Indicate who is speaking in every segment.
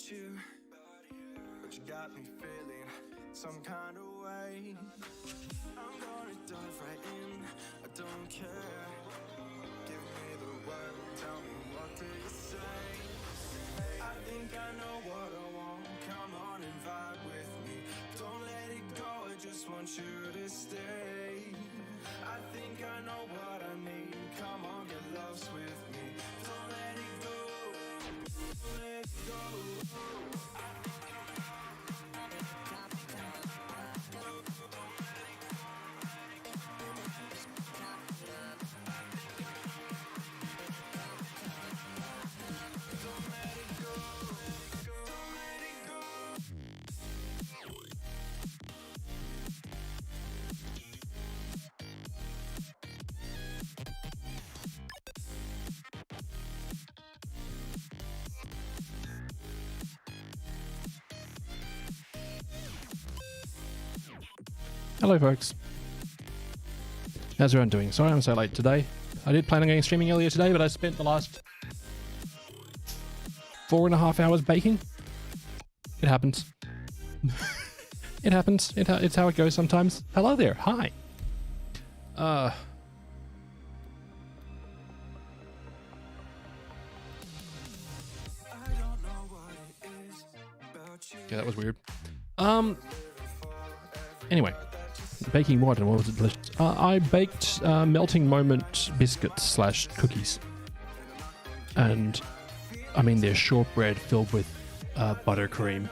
Speaker 1: You, but you got me feeling some kind of way. I'm gonna dive right in, I don't care. Give me the word, tell me what do you say. I think I know what I want, come on and vibe with me. Don't let it go, I just want you to stay. I think I know what I need, come on get lost with me. Don't let it go, don't let it go.
Speaker 2: Hello folks, how's everyone doing? Sorry I'm so late today. I did plan on going streaming earlier today, but I spent the last 4.5 hours baking. It happens. It happens. It's how it goes sometimes. Hello there, hi. Okay, that was weird. Anyway. Baking what and what was it delicious? I baked melting moment biscuits / cookies. And I mean they're shortbread filled with buttercream.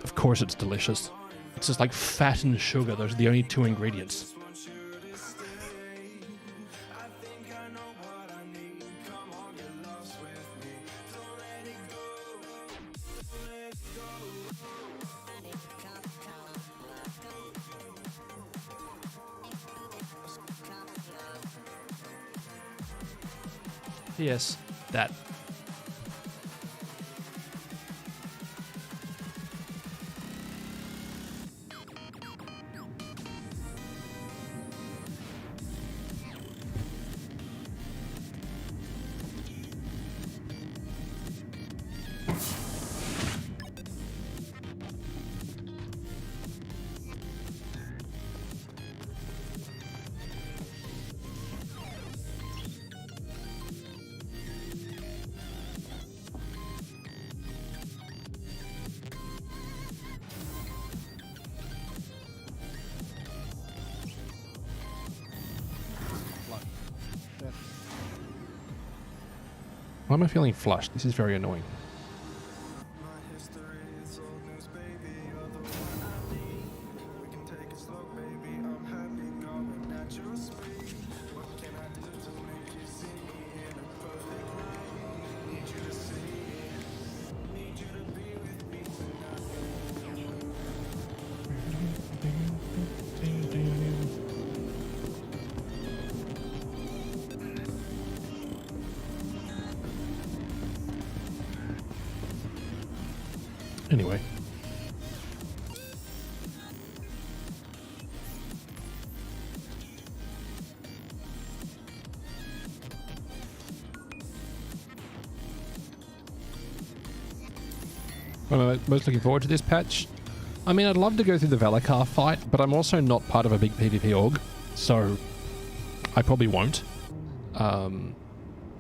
Speaker 2: Of course it's delicious. It's just like fat and sugar. Those are the only two ingredients. Yes, that. Why am I feeling flushed? This is very annoying.
Speaker 1: My history is old news, baby. You're the one I need. We can take it slow, baby. I'm happy going at your speed. What can I do to make you see me in a perfect light? Need you to see it. Need you to be with me tonight.
Speaker 2: Anyway. I'm most looking forward to this patch. I mean, I'd love to go through the Valakar fight, but I'm also not part of a big PvP org, so I probably won't.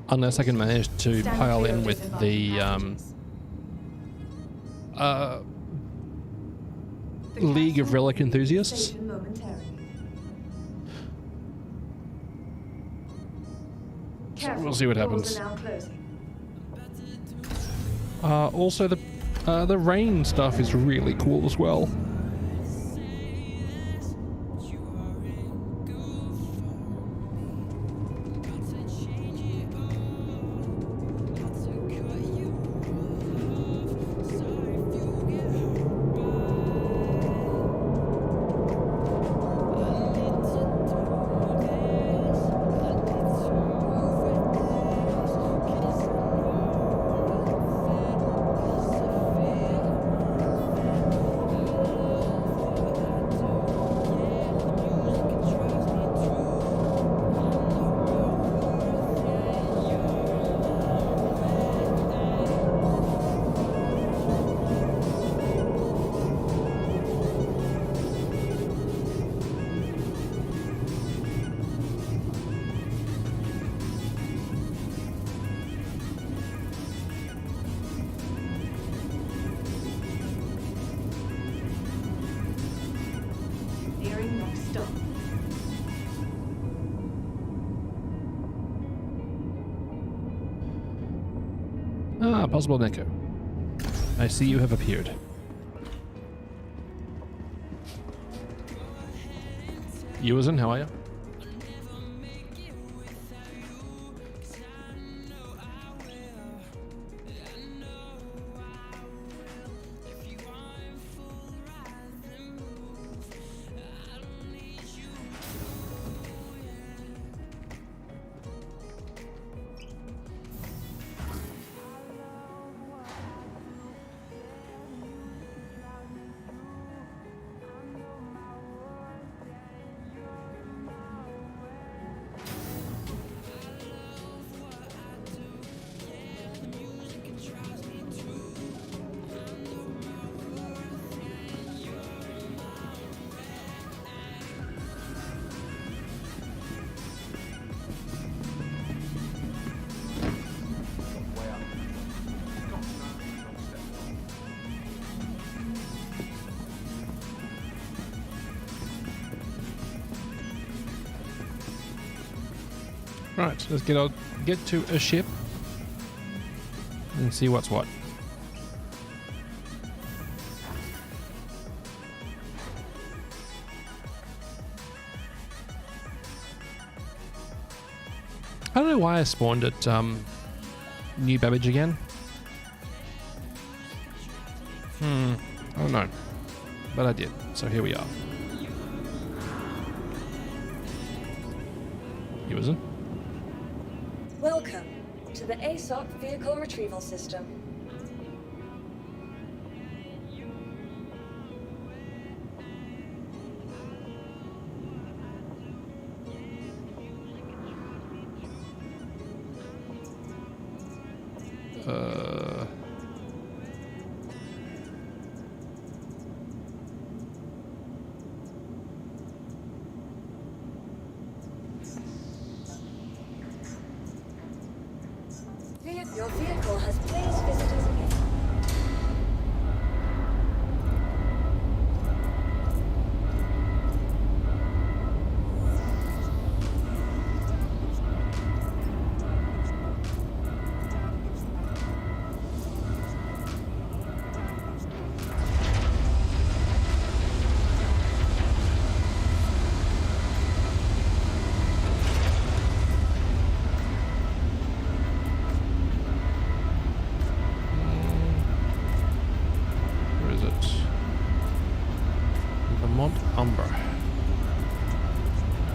Speaker 2: Unless I can manage to pile in with the League of Relic Enthusiasts. So we'll see what happens. Also, the rain stuff is really cool as well. Ah, possible Neko. I see you have appeared. Yuazin, how are you? Right, let's get to a ship and see what's what. I don't know why I spawned at New Babbage again. I don't know, but I did. So here we are. Yuazin.
Speaker 3: Welcome to the ASOC Vehicle Retrieval System. Your vehicle has placed visitors again.
Speaker 2: Mont Umber.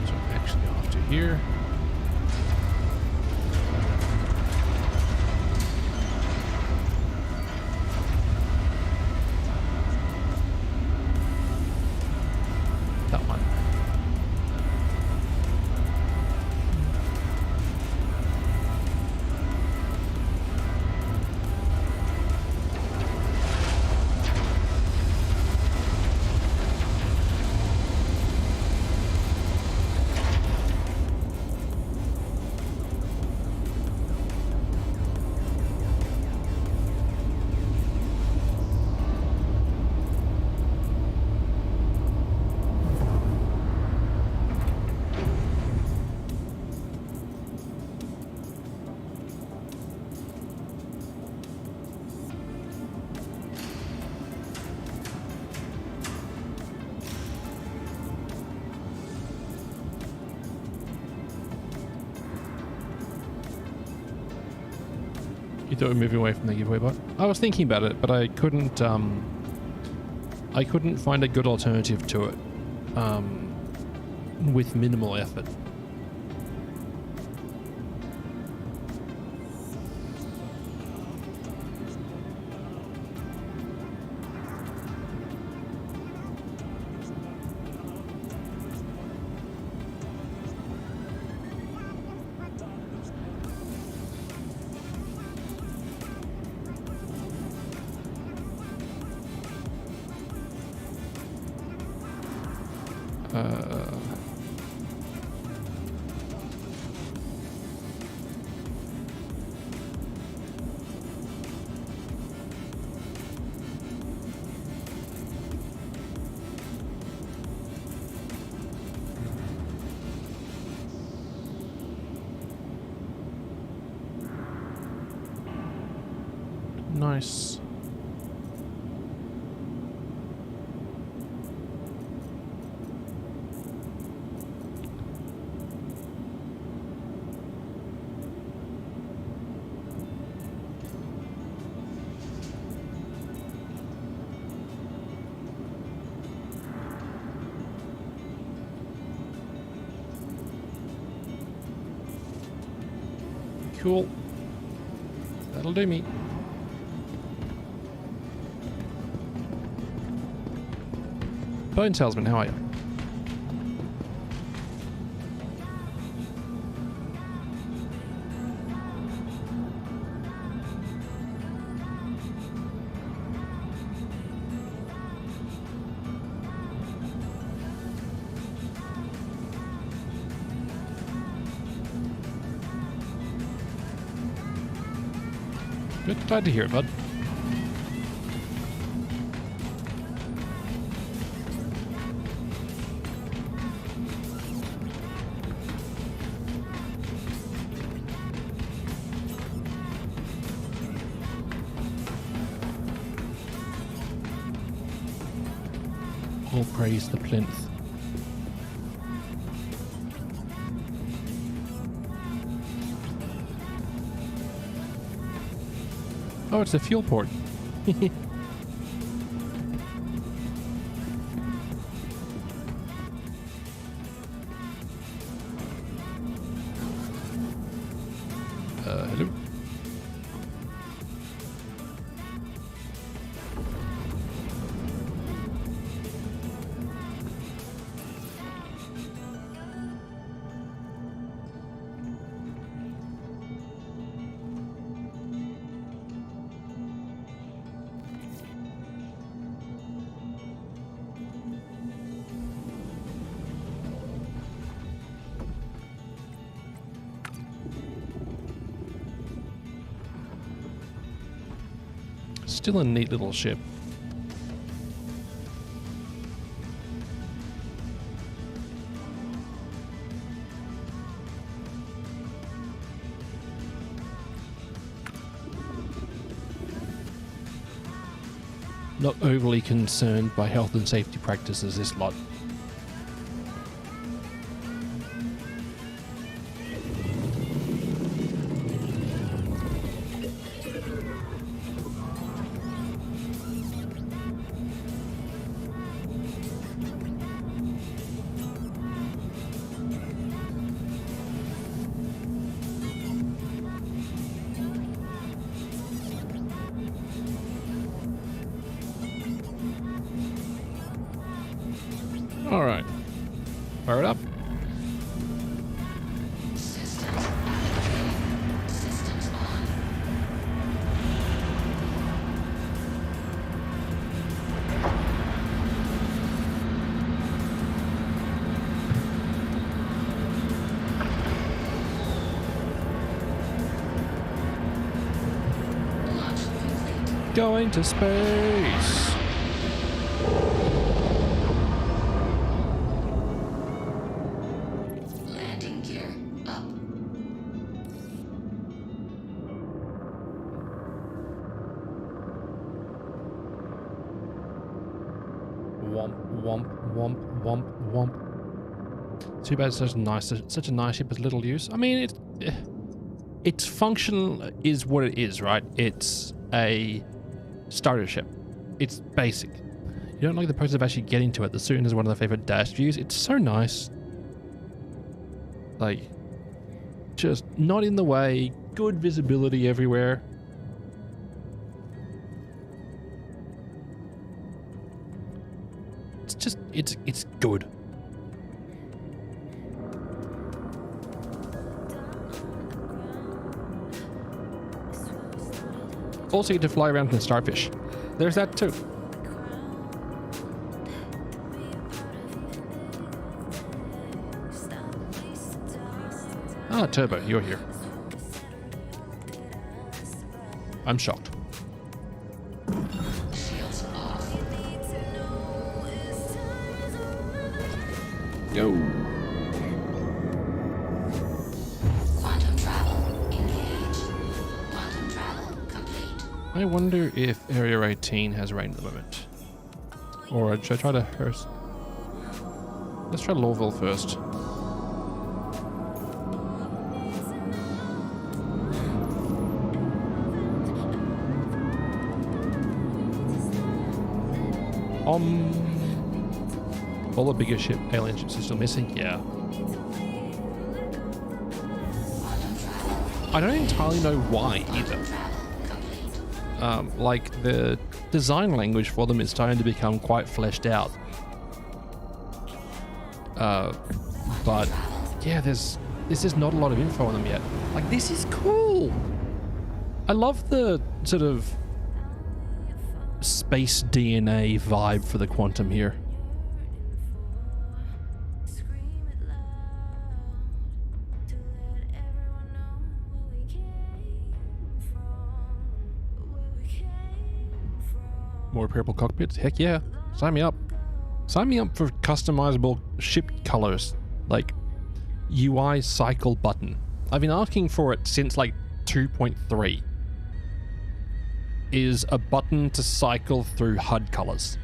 Speaker 2: So I'm actually off to here. That one. You thought we were moving away from the giveaway bot? I was thinking about it, but I couldn't find a good alternative to it with minimal effort. Nice. Cool. That'll do me. Bone salesman, how are you? Good, glad to hear it, bud. All praise the plinth. Oh, it's a fuel port. Hello. Still a neat little ship. Not overly concerned by health and safety practices, this lot. All right. Fire it up.
Speaker 4: Systems on. Launch complete.
Speaker 2: Going to space.
Speaker 4: Landing gear up.
Speaker 2: Womp, womp, womp, womp, womp. Too bad it's such a nice ship with little use. I mean, its function is what it is, right? It's a starter ship. It's basic. You don't like the process of actually getting to it. The Sippin is one of the favorite dash views. It's so nice. Like, just not in the way. Good visibility everywhere. It's just, it's good. Also, you get to fly around in Starfish. There's that too. Ah, Turbo, you're here. I'm shocked.
Speaker 4: Shields off.
Speaker 2: Yo.
Speaker 4: Quantum travel engaged. Quantum travel complete.
Speaker 2: I wonder if Area 18 has rain at the moment. Or should I try to first? Let's try Lowville first. All the bigger alien ships are still missing? Yeah. I don't entirely know why either. Like, the design language for them is starting to become quite fleshed out. But, yeah, there's just not a lot of info on them yet. Like, this is cool! I love the sort of space DNA vibe for the Quantum here. More purple cockpits? Heck yeah. Sign me up. Sign me up for customizable ship colors. Like, UI cycle button. I've been asking for it since like 2.3. Is a button to cycle through HUD colors.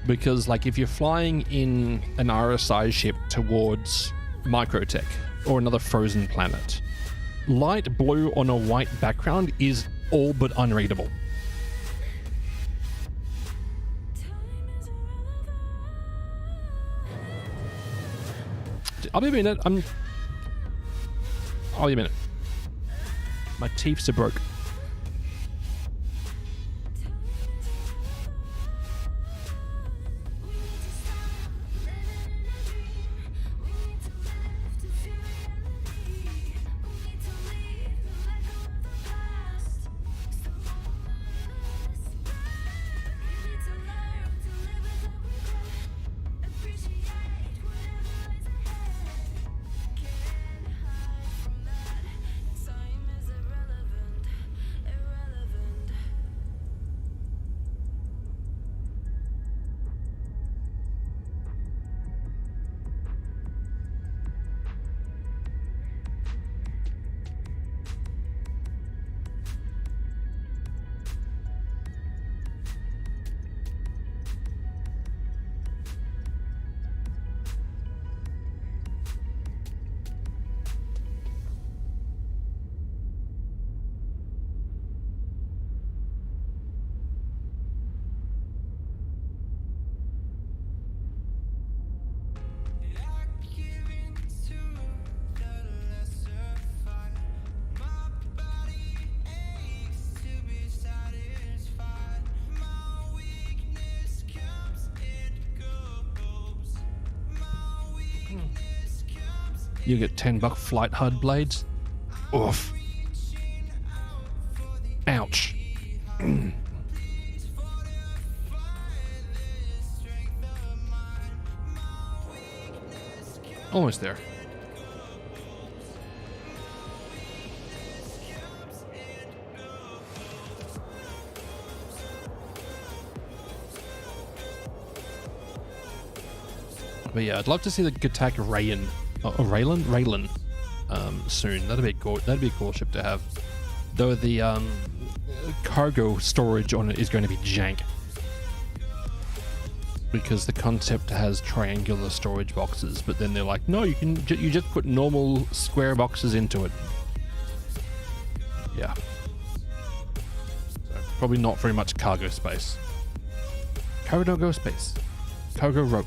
Speaker 2: Because like if you're flying in an RSI ship towards Microtech or another frozen planet, light blue on a white background is all but unreadable. I'll be a minute. I'll be a minute. My teeth are broke. You get $10 flight HUD blades. Oof. Ouch. Almost there. But yeah, I'd love to see the attack Raylan, soon. That'd be a cool ship to have. Though the cargo storage on it is going to be jank, because the concept has triangular storage boxes, but then they're like, no, you just put normal square boxes into it. Yeah. So probably not very much cargo space. Cargo space. Cargo road.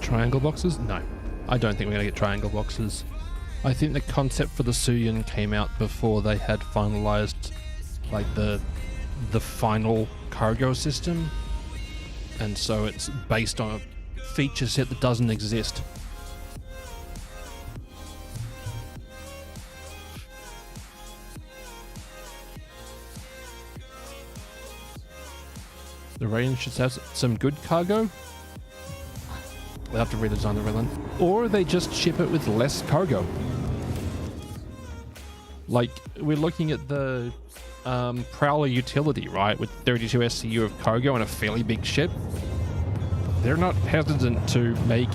Speaker 2: Triangle boxes? No. I don't think we're going to get triangle boxes. I think the concept for the Suyin came out before they had finalized like the final cargo system. And so it's based on a feature set that doesn't exist. The Rain should have some good cargo. They'll have to redesign the Raylan. Or they just ship it with less cargo. Like, we're looking at the Prowler utility, right? With 32 SCU of cargo and a fairly big ship. They're not hesitant to make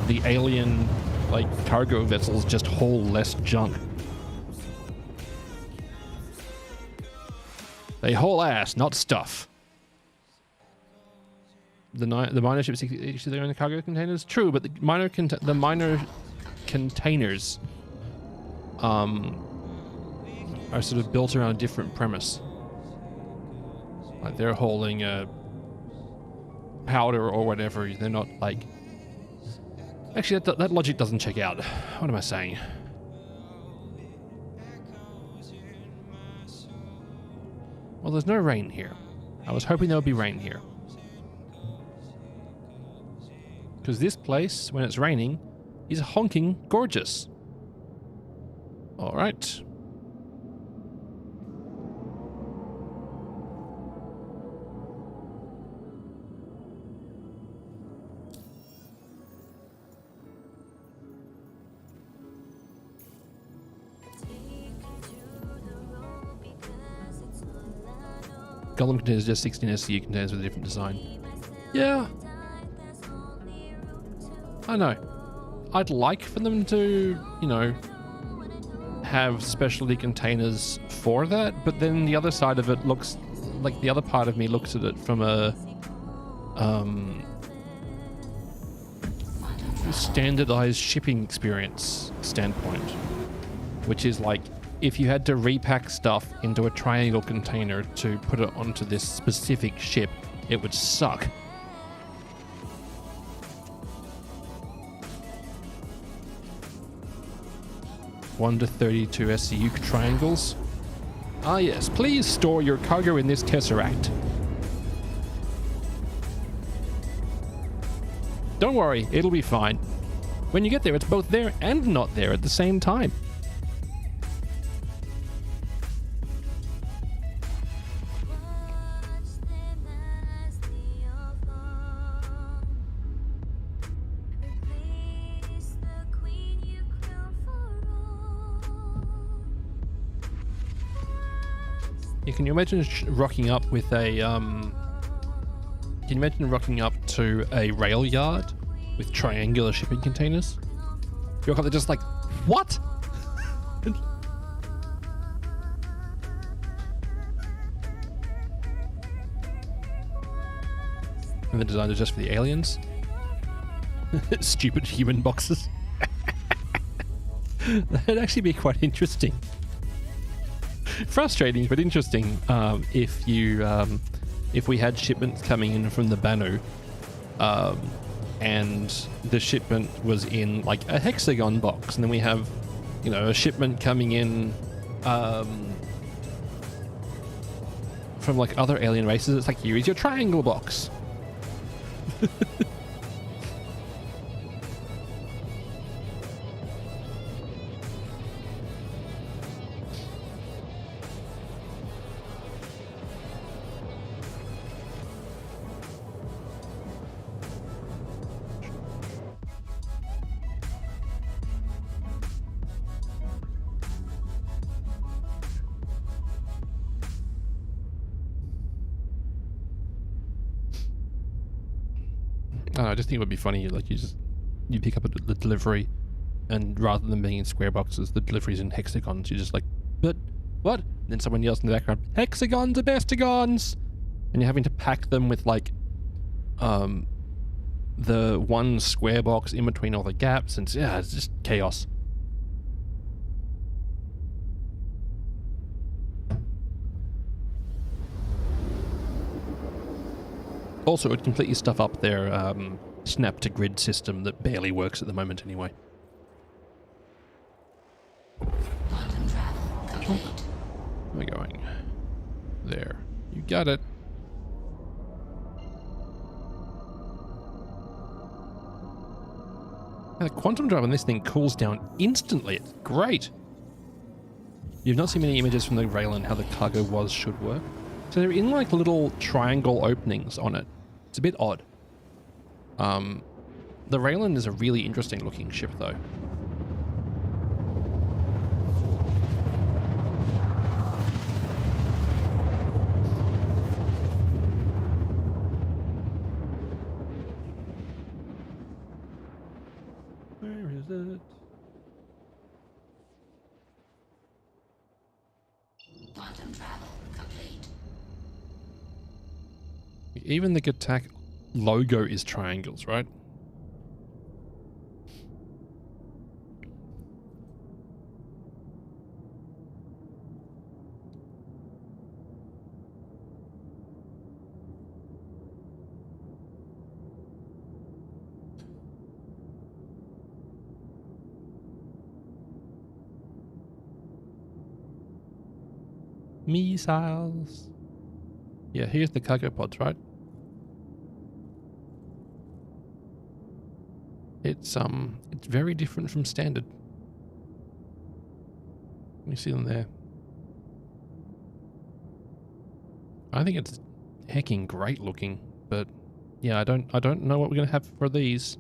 Speaker 2: the alien, like, cargo vessels just haul less junk. They haul ass, not stuff. The minor ships each their own cargo containers. True, but the minor containers are sort of built around a different premise. Like they're hauling a powder or whatever. They're not like. Actually, that logic doesn't check out. What am I saying? Well, there's no rain here. I was hoping there would be rain here. Because this place, when it's raining, is honking gorgeous. Alright. Golem contains just 16 SCU containers with a different design. Yeah. I know. I'd like for them to, you know, have specialty containers for that, but then the other side of it looks like the other part of me looks at it from a standardized shipping experience standpoint, which is like if you had to repack stuff into a triangle container to put it onto this specific ship, it would suck. One to 32 SCU triangles. Ah yes, please store your cargo in this tesseract. Don't worry, it'll be fine. When you get there, it's both there and not there at the same time. Can you imagine rocking up with a can you imagine rocking up to a rail yard with triangular shipping containers? You rock up, they're just like, what? And the design is just for the aliens. Stupid human boxes. That'd actually be quite interesting. Frustrating, but interesting. If we had shipments coming in from the Banu, and the shipment was in like a hexagon box, and then we have, you know, a shipment coming in from like other alien races. It's like, here is your triangle box. I just think it would be funny, like you pick up the delivery, and rather than being in square boxes, the delivery's in hexagons. You're just like, but what? And then someone yells in the background, hexagons are bestigons! And you're having to pack them with like the one square box in between all the gaps, and yeah, it's just chaos. Also, it would completely stuff up their snap-to-grid system that barely works at the moment anyway.
Speaker 4: Quantum travel complete.
Speaker 2: Where are we going? There. You got it. Now, the quantum drive on this thing cools down instantly. It's great. You've not seen many images from the Raylan how the cargo was should work. So they're in like little triangle openings on it. It's a bit odd. The Raylan is a really interesting looking ship though. Where is it?
Speaker 4: Quantum travel complete.
Speaker 2: Even the Gattac logo is triangles, right? Missiles. Yeah, here's the cargo pods, right? It's very different from standard. You see them there. I think it's hecking great looking, but yeah, I don't know what we're gonna have for these.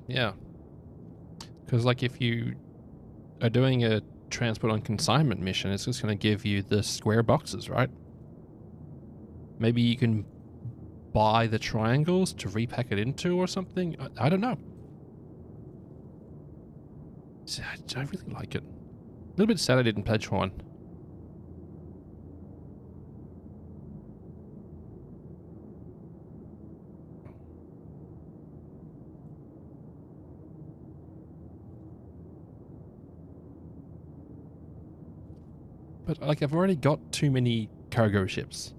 Speaker 2: Yeah. Because like if you are doing a transport on consignment mission, it's just gonna give you the square boxes, right? Maybe you can buy the triangles to repack it into or something. I don't know. I really like it. A little bit sad I didn't pledge one. But like I've already got too many cargo ships.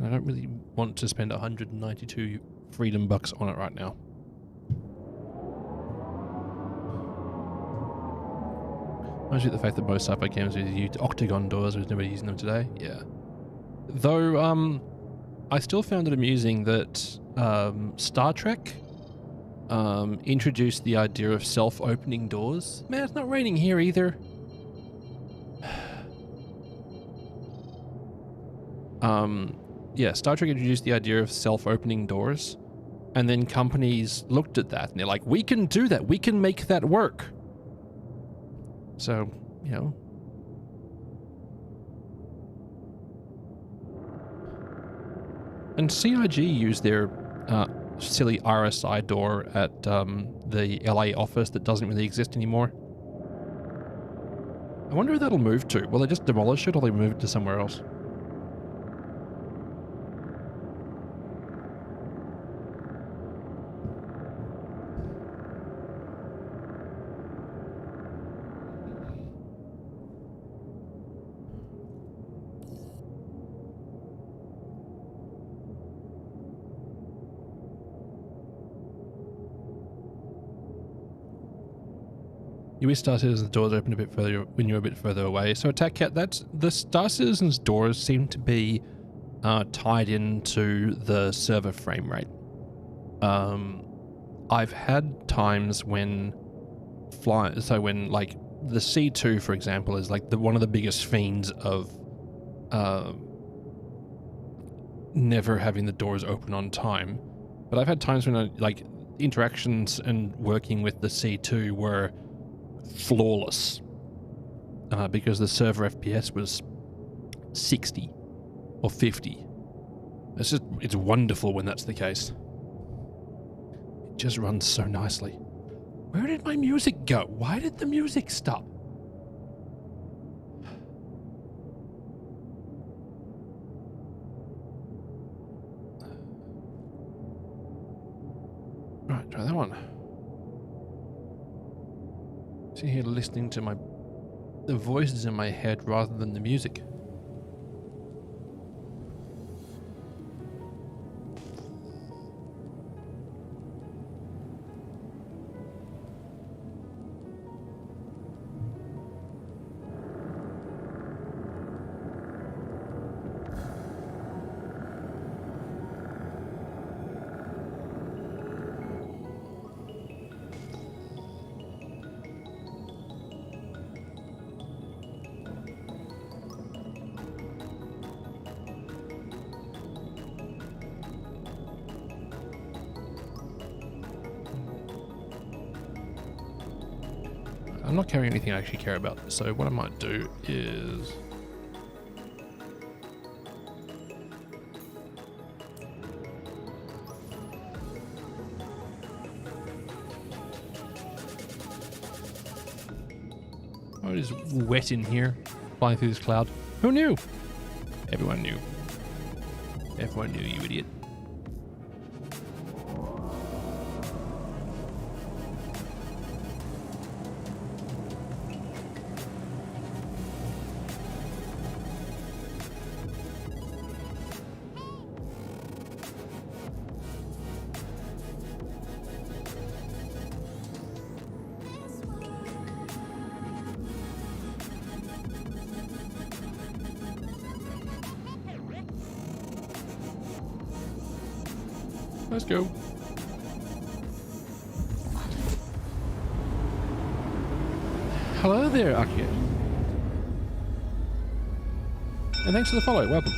Speaker 2: I don't really want to spend 192 freedom bucks on it right now. Mostly the fact that most sci-fi games use octagon doors, there's nobody using them today. Yeah. Though, I still found it amusing that Star Trek introduced the idea of self-opening doors. Man, it's not raining here either. Yeah, Star Trek introduced the idea of self-opening doors, and then companies looked at that and they're like, we can do that, we can make that work. So, you know. And CIG used their silly RSI door at the LA office that doesn't really exist anymore. I wonder who that'll move to. Will they just demolish it or they move it to somewhere else? You wish Star Citizen's doors open a bit further when you're a bit further away. So Attack Cat, that's the Star Citizen's doors seem to be tied into the server frame rate. I've had times when when like the C2, for example, is like one of the biggest fiends of never having the doors open on time. But I've had times when like interactions and working with the C2 were flawless because the server FPS was 60 or 50. It's wonderful when that's the case. It just runs so nicely. Where did my music go? Why did the music stop? Right, try that one. Sitting here listening to the voices in my head rather than the music. I'm not carrying anything I actually care about, so what I might do is... Oh, it is wet in here, flying through this cloud. Who knew? Everyone knew. Everyone knew, you idiot. Let's go. Hello there, Akio. And thanks for the follow. Welcome.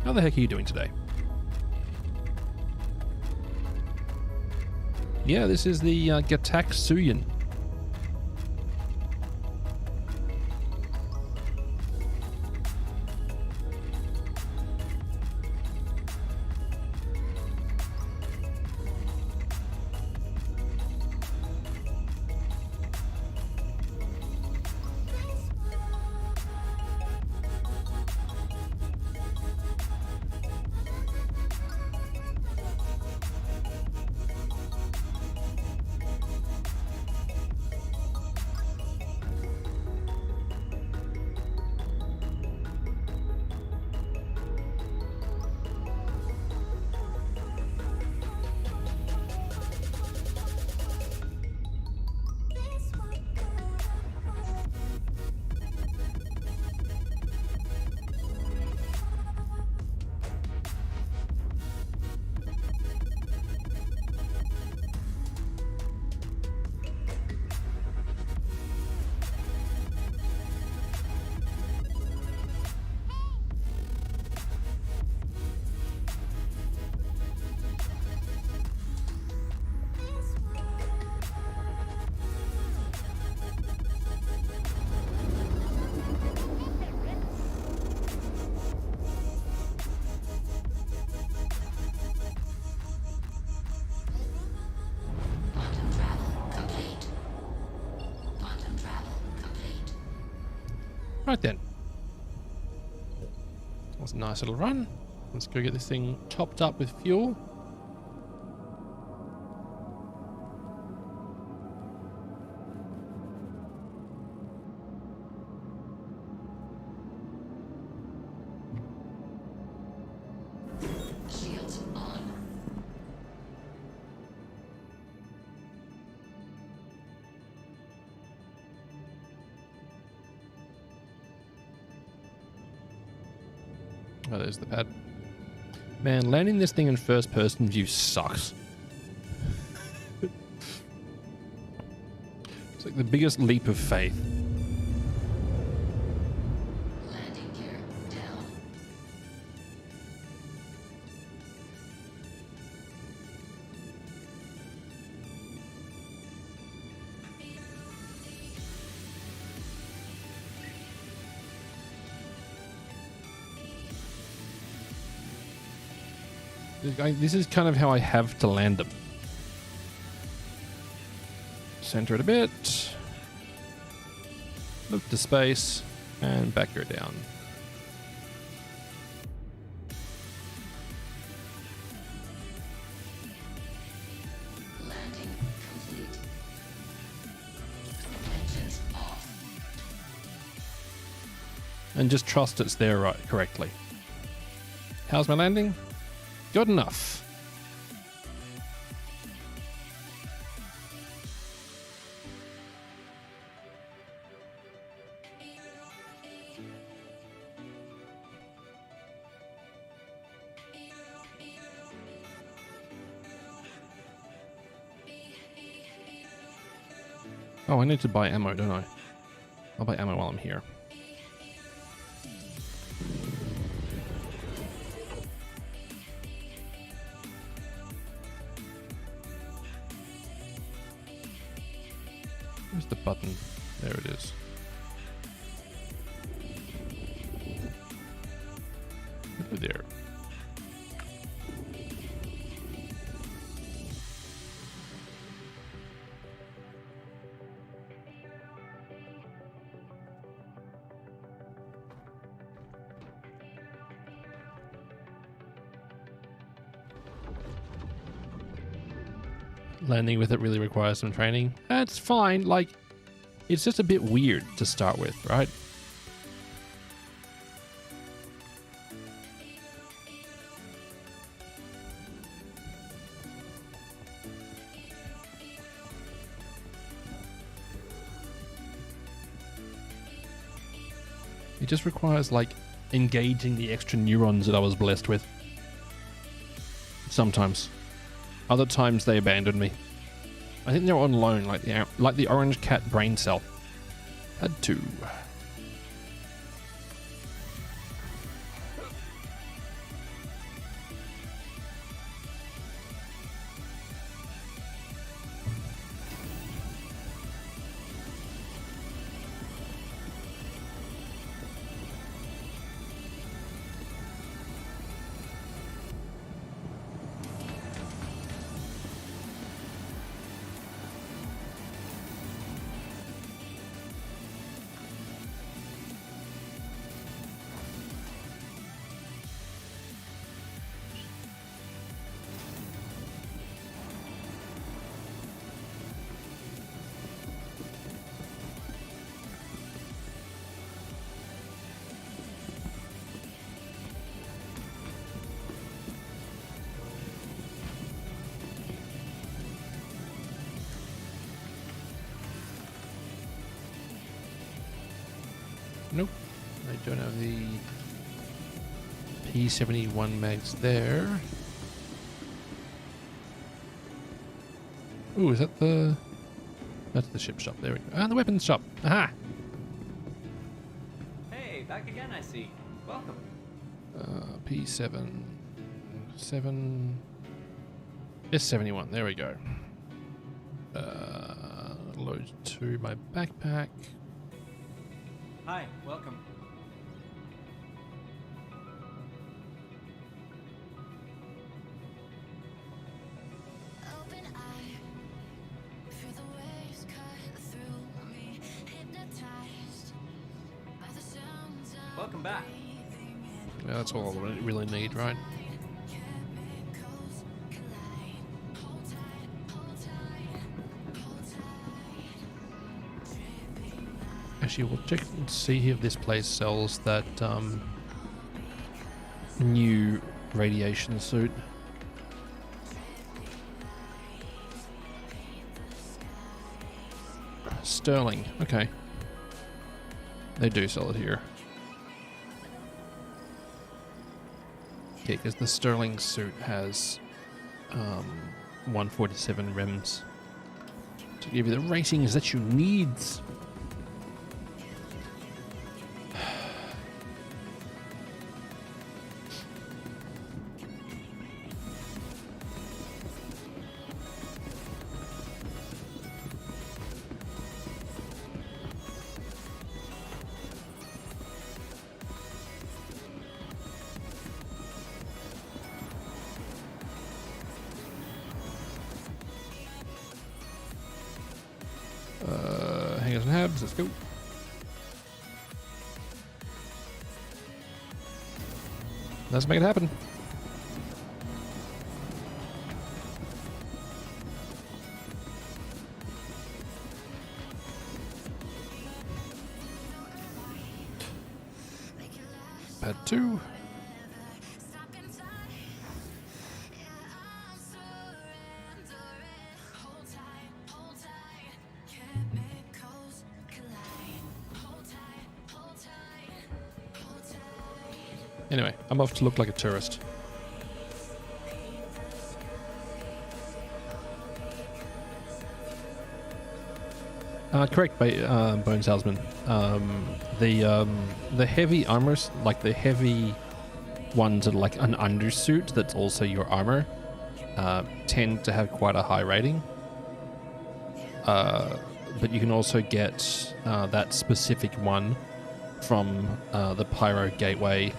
Speaker 2: How the heck are you doing today? Yeah, this is the Gatak Suyin. Right then. That was a nice little run. Let's go get this thing topped up with fuel.
Speaker 4: Shields on.
Speaker 2: Oh, there's the pad. Man, landing this thing in first person view sucks. It's like the biggest leap of faith.
Speaker 4: Landing gear down.
Speaker 2: This is kind of how I have to land them. Center it a bit. Loop to space. And back her down.
Speaker 4: Landing complete. Engines off.
Speaker 2: And just trust it's there right correctly. How's my landing? Good enough. Oh, I need to buy ammo, don't I? I'll buy ammo while I'm here. Where's the button? There it is. Over there. Landing with it really requires some training. That's fine. Like, it's just a bit weird to start with, right? It just requires, like, engaging the extra neurons that I was blessed with. Sometimes. Other times they abandon me. I think they're on loan, like the orange cat brain cell. Had to. Nope. I don't have the P71 mags there. Ooh, is that the... That's the ship shop. There we go. Ah, the weapons shop. Aha!
Speaker 5: Hey, back again, I see. Welcome.
Speaker 2: P7... 7... S71. There we go. Load to my backpack.
Speaker 5: Hi, welcome.
Speaker 6: Open eye, feel the waves cut through me, hypnotized by the sound.
Speaker 5: welcome back.
Speaker 2: Yeah, that's all I really need, right? Actually, we'll check and see if this place sells that new radiation suit. Sterling, okay. They do sell it here. Okay, because the Sterling suit has 147 rims to give you the ratings that you need. Hangers and habs, let's go. Let's make it happen. Pad 2. Anyway, I'm off to look like a tourist. Correct, Bone Salesman. The heavy armors, like the heavy ones that are like an undersuit that's also your armor, tend to have quite a high rating. But you can also get that specific one from the Pyro Gateway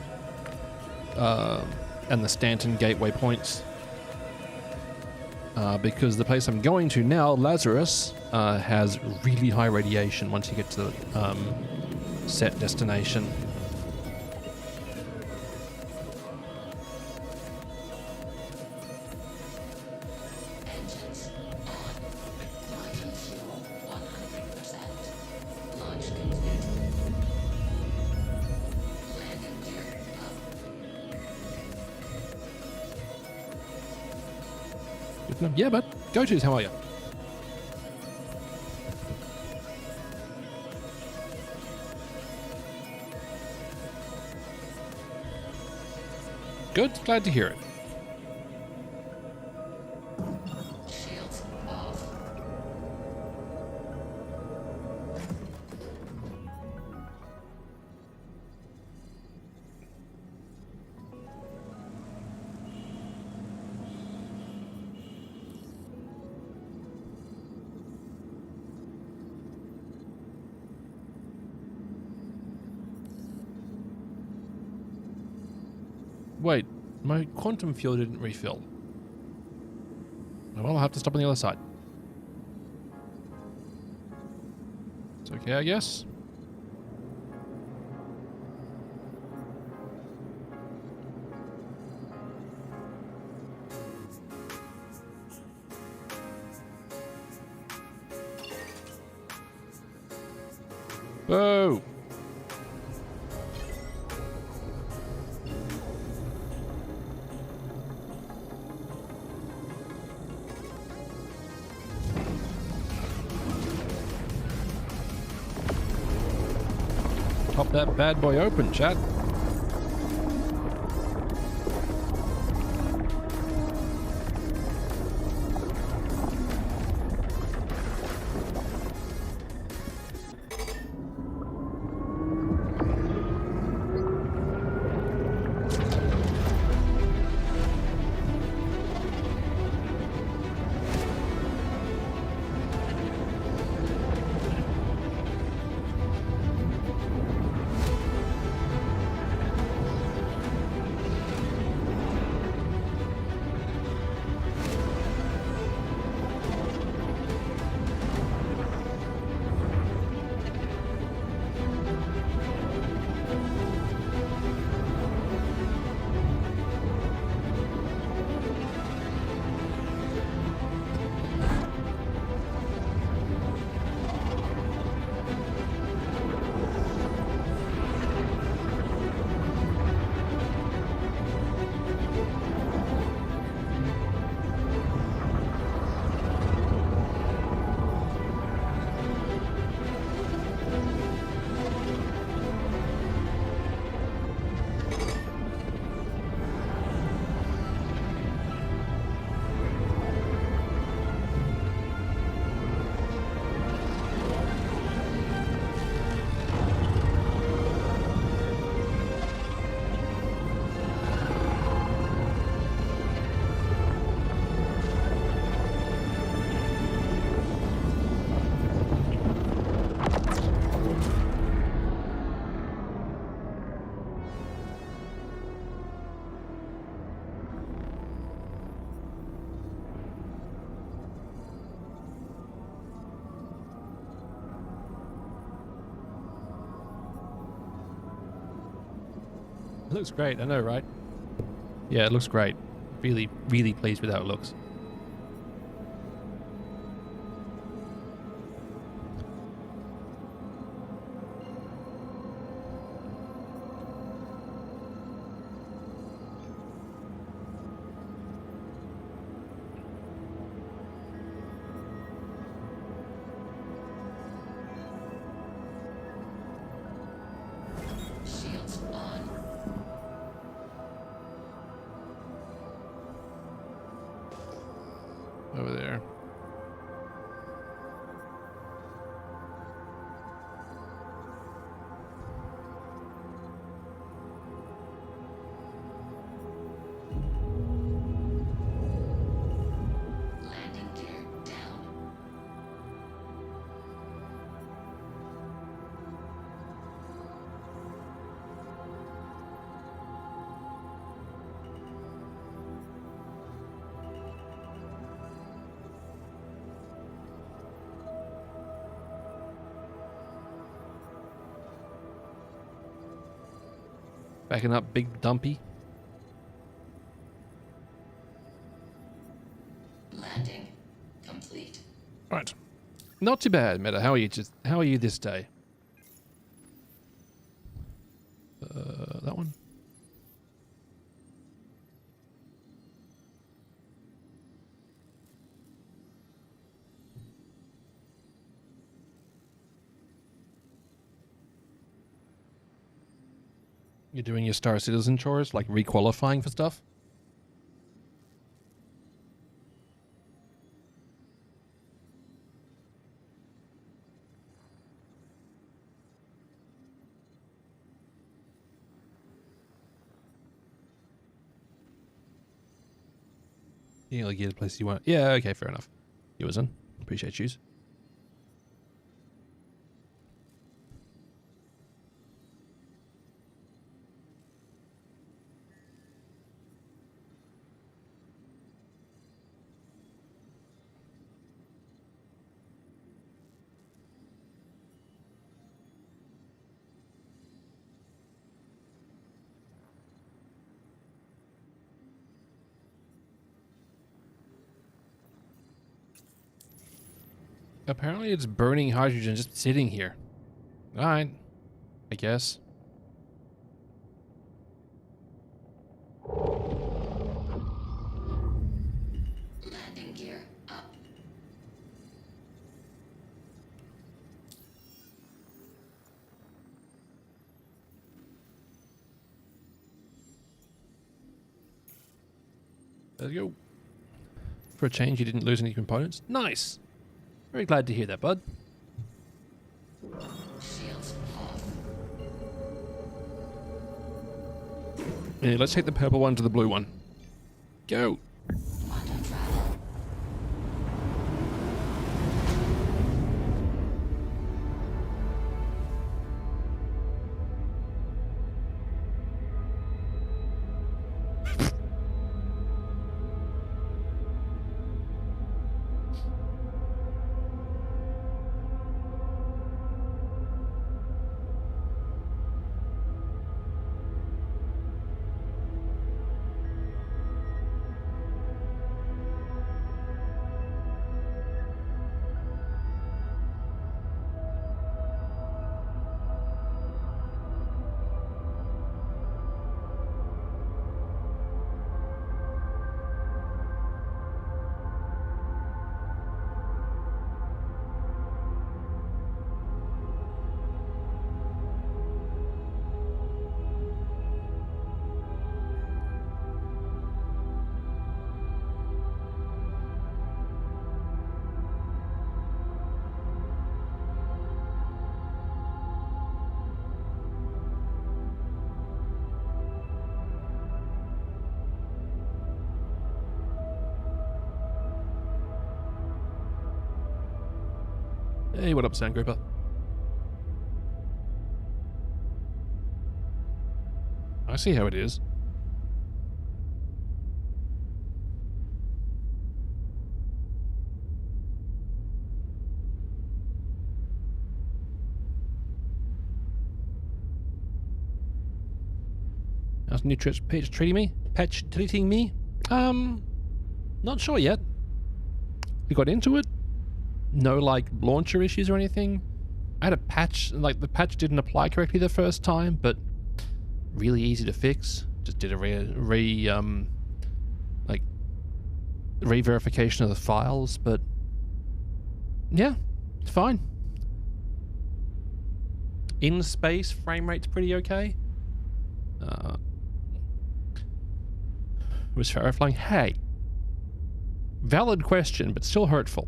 Speaker 2: and the Stanton Gateway points. Because the place I'm going to now, Lazarus, has really high radiation once you get to the set destination.
Speaker 4: Engines on. Launching fuel 100%. Launch complete. Landing gear up.
Speaker 2: Good enough. Yeah, but go-tos, how are you? Good, glad to hear it.
Speaker 4: Shields off.
Speaker 2: Wait, my quantum fuel didn't refill. Well, I'll have to stop on the other side. It's okay, I guess. Boo! Pop that bad boy open, chat. It looks great, I know, right? Yeah, it looks great. Really, really pleased with how it looks.
Speaker 4: Shields on.
Speaker 2: Over there.
Speaker 4: Landing gear down.
Speaker 2: Backing up, big dumpy.
Speaker 4: Landing complete.
Speaker 2: Right. Not too bad, Meta. How are you this day? That one? You're doing your Star Citizen chores, like requalifying for stuff? Yeah, like, get the place you want. Yeah, okay, fair enough. You was in. Appreciate yous. Apparently it's burning hydrogen just sitting here. Alright. I guess.
Speaker 4: Landing gear up.
Speaker 2: Let's go. For a change, you didn't lose any components. Nice. Very glad to hear that, bud.
Speaker 4: Shields off.
Speaker 2: Yeah, let's take the purple one to the blue one. Go.
Speaker 4: Auto travel.
Speaker 2: Hey, what up, Sound Grouper? I see how it is. How's the new patch treating me? Patch treating me? Not sure yet. We got into it. No, like, launcher issues or anything. I had a patch, like, the patch didn't apply correctly the first time, but really easy to fix. Just did a re-verification of the files, but yeah, it's fine. In space, frame rate's pretty okay. Was Farrah flying? Hey, valid question, but still hurtful.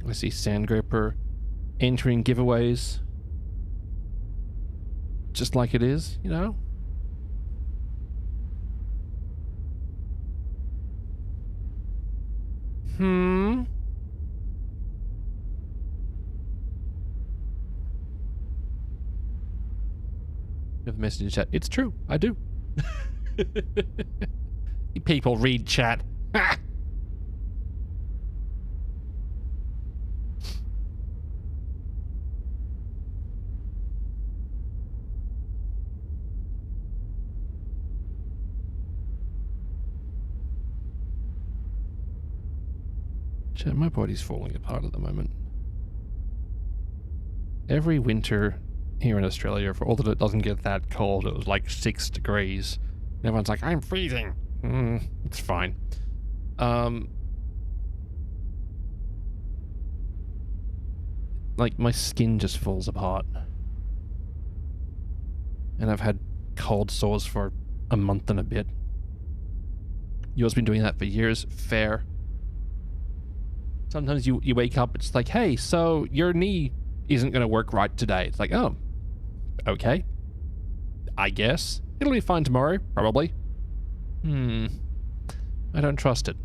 Speaker 2: I see Sandgroper entering giveaways just like it is, you know? We have a message in chat. It's true, I do. People read chat. Ha! Chat, my body's falling apart at the moment. Every winter here in Australia, for all that it doesn't get that cold, it was like 6 degrees. And everyone's like, I'm freezing. It's fine. Like, my skin just falls apart. And I've had cold sores for a month and a bit. Yours been doing that for years. Fair. Sometimes you wake up, it's like, hey, so your knee isn't going to work right today. It's like, oh, okay. I guess. It'll be fine tomorrow, probably. I don't trust it.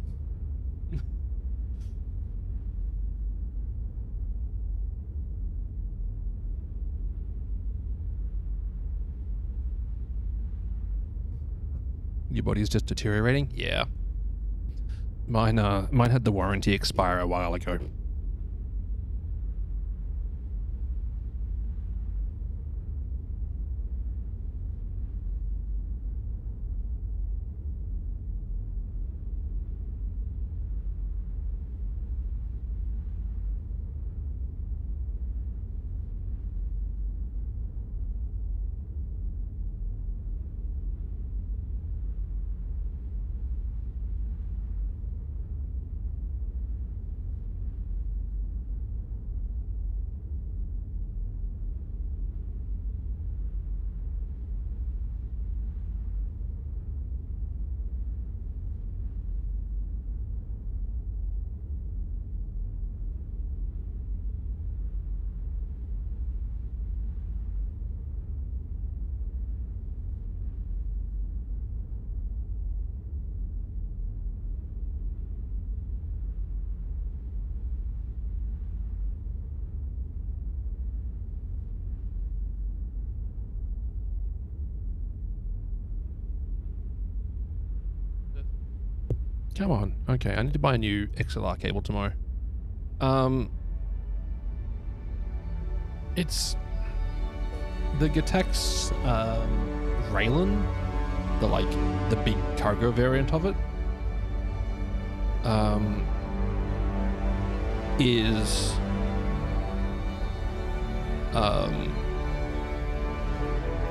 Speaker 2: Your body's just deteriorating? Yeah. Mine had the warranty expire a while ago. Come on. Okay, I need to buy a new XLR cable tomorrow. It's the Gatax Raylan, the big cargo variant of it, is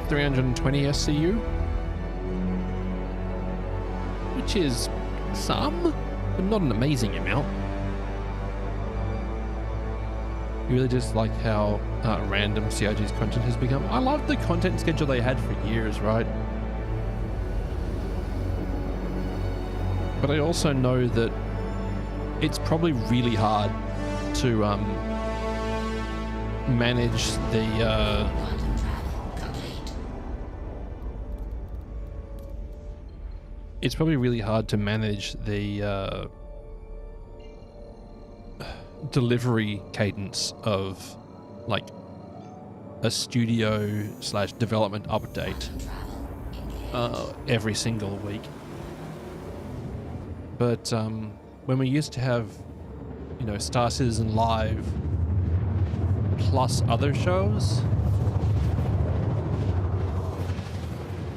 Speaker 2: 320 SCU, which is some, but not an amazing amount. You really just like how random CIG's content has become. I love the content schedule they had for years, right? But I also know that it's probably really hard to manage the
Speaker 4: Quantum travel complete.
Speaker 2: it's probably really hard to manage the delivery cadence of like a studio / development update every single week. But when we used to have, Star Citizen Live plus other shows.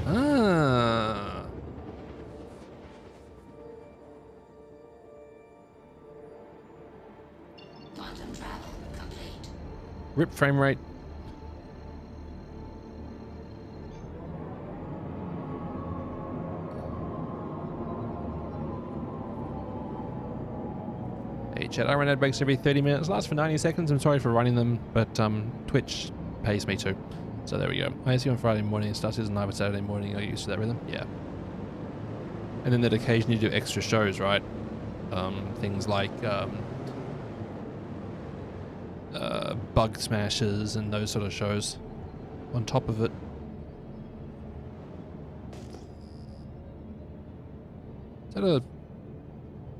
Speaker 2: Ah.
Speaker 4: Quantum travel complete.
Speaker 2: Rip frame rate. Hey chat, I run ad breaks every 30 minutes, last for 90 seconds. I'm sorry for running them, but Twitch pays me to. So there we go. I see you on Friday morning, it starts live on Saturday morning. Are you used to that rhythm? Yeah. And then they'd occasionally do extra shows, right? Things like Bug Smashers and those sort of shows on top of it. Is that a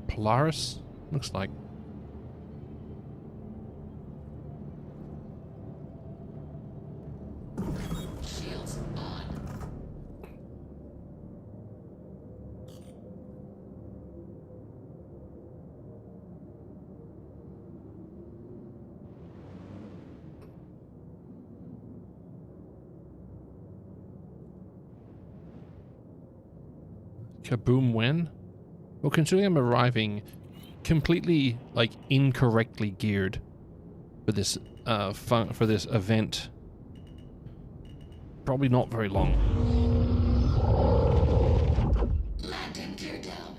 Speaker 2: Polaris? Looks like.
Speaker 4: Shields on.
Speaker 2: Kaboom when? Well, considering I'm arriving completely, like, incorrectly geared for this event, probably not very long.
Speaker 4: Landing gear down.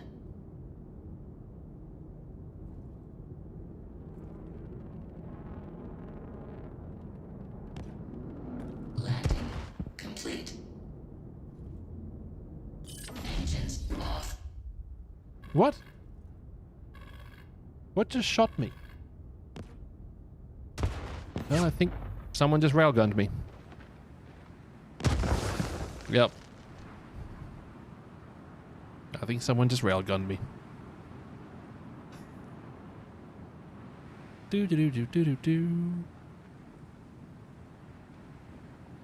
Speaker 4: Landing complete. Engines off.
Speaker 2: What? What just shot me? Well, I think someone just railgunned me. Yep. I think someone just railgunned me. Do do do do do do do.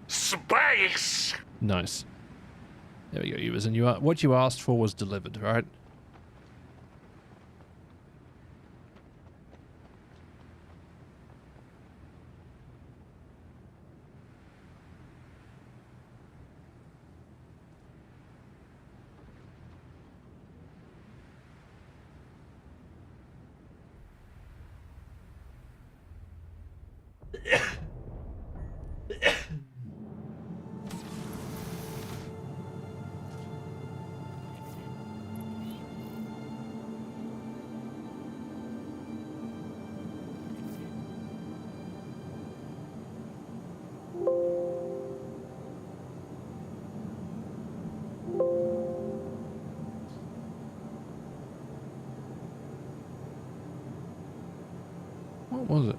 Speaker 6: Space!
Speaker 2: Nice. There we go, Evers. And what you asked for was delivered, right? What was it?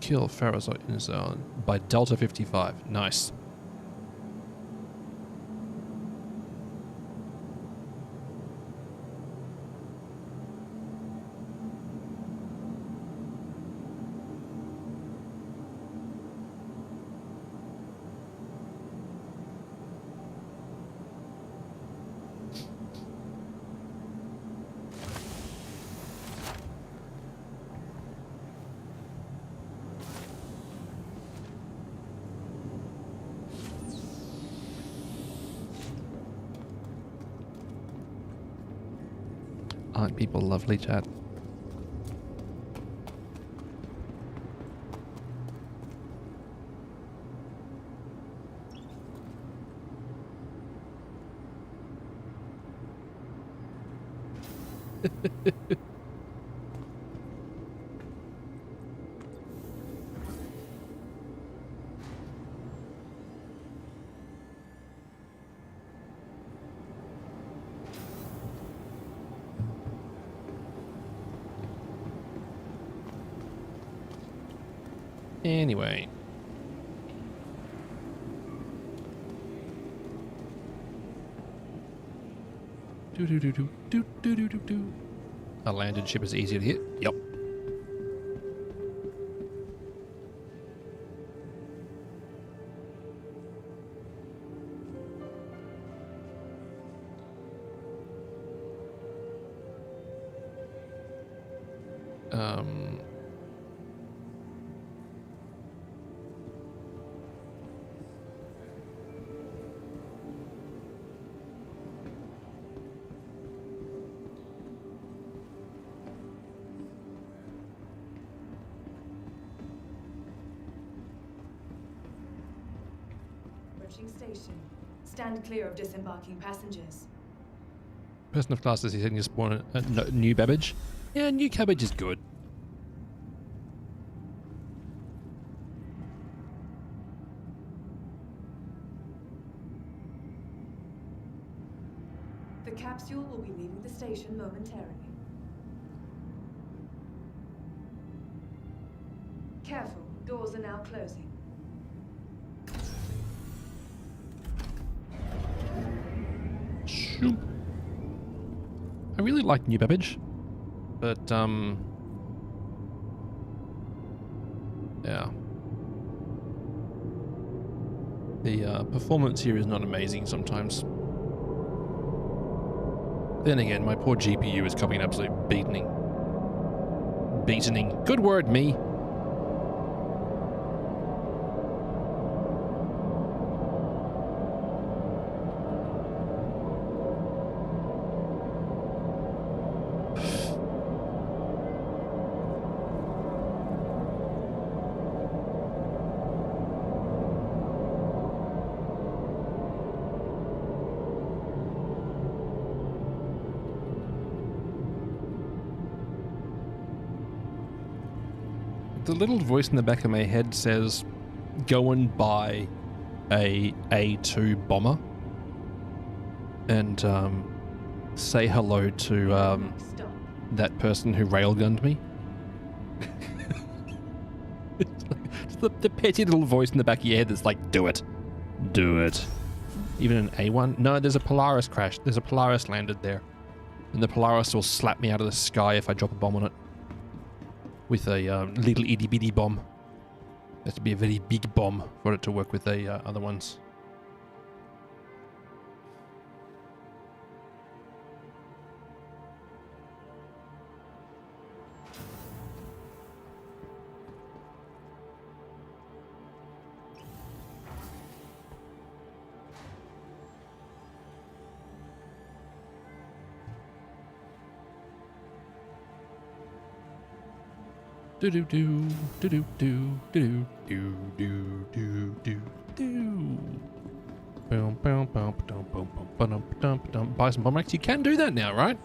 Speaker 2: Kill Pharozoid in zone by Delta 55. Nice. Aren't people lovely, chat? Anyway. Do do do do do do do do do. A landed ship is easier to hit. Yep.
Speaker 6: Approaching station. Stand clear of disembarking passengers.
Speaker 2: Person of class is setting to spawn a new Babbage. Yeah, new cabbage is good.
Speaker 6: The capsule will be leaving the station momentarily. Careful, doors are now closing.
Speaker 2: Shoop. I really like New Babbage, but yeah, the performance here is not amazing sometimes. Then again, my poor GPU is copying an absolute beatening. Beatening. Good word, me. The little voice in the back of my head says, go and buy a A2 bomber and say hello to
Speaker 6: Stop.
Speaker 2: that person who railgunned me. It's the petty little voice in the back of your head that's like, do it. Do it. Even an A1? No, there's a Polaris crash. There's a Polaris landed there. And the Polaris will slap me out of the sky if I drop a bomb on it. With a little itty bitty bomb. It has to be a very big bomb for it to work with the other ones. Do do do do do do do do do do do do. Boom boom boom boom boom boom boom boom. Buy some bomb racks. You can do that now, right?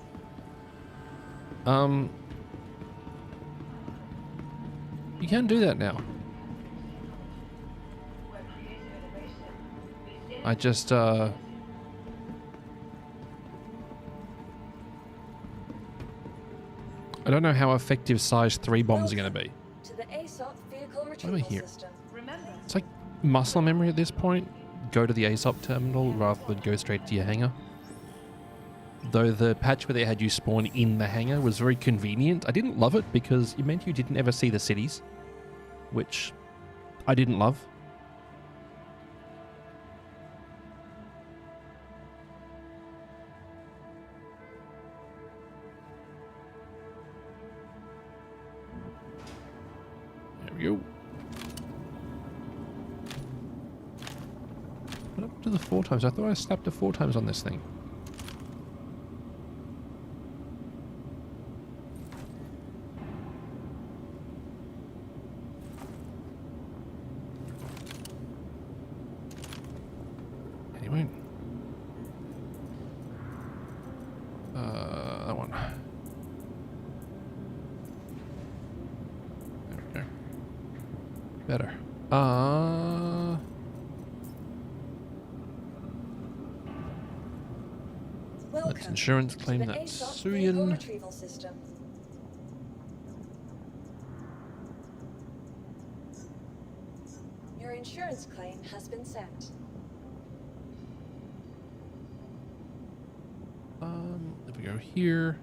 Speaker 2: You can do that now. I just I don't know how effective size 3 bombs are going to be.
Speaker 3: To the ASOP vehicle
Speaker 2: Over
Speaker 3: retrieval
Speaker 2: here.
Speaker 3: system.
Speaker 6: Remember,
Speaker 2: It's like muscle memory at this point. Go to the ASOP terminal rather than go straight to your hangar. Though the patch where they had you spawn in the hangar was very convenient. I didn't love it because it meant you didn't ever see the cities, which I didn't love. There we go. What happened to the 4 times? I thought I slapped a 4 times on this thing. Anyway. That one. There we go. Better.
Speaker 3: Welcome
Speaker 2: That's insurance
Speaker 3: to
Speaker 2: claim.
Speaker 3: the
Speaker 2: That's
Speaker 3: ASOP vehicle
Speaker 2: Suyan.
Speaker 3: retrieval system. Your insurance claim has been sent.
Speaker 2: We go here.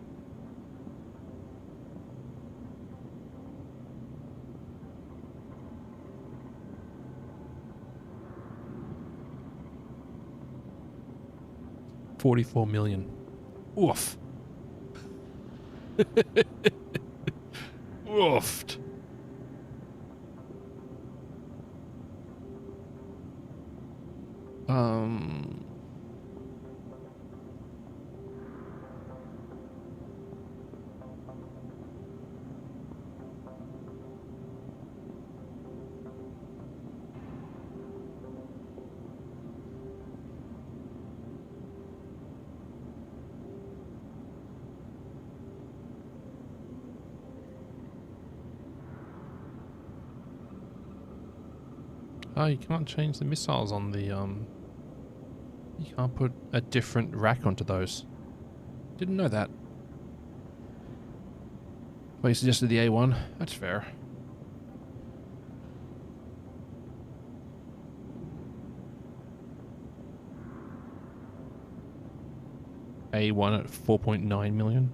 Speaker 2: $44 million. Oof. Oofed. Oh, you can't change the missiles on the, You can't put a different rack onto those. Didn't know that. Well, you suggested the A1. That's fair. A1 at 4.9 million.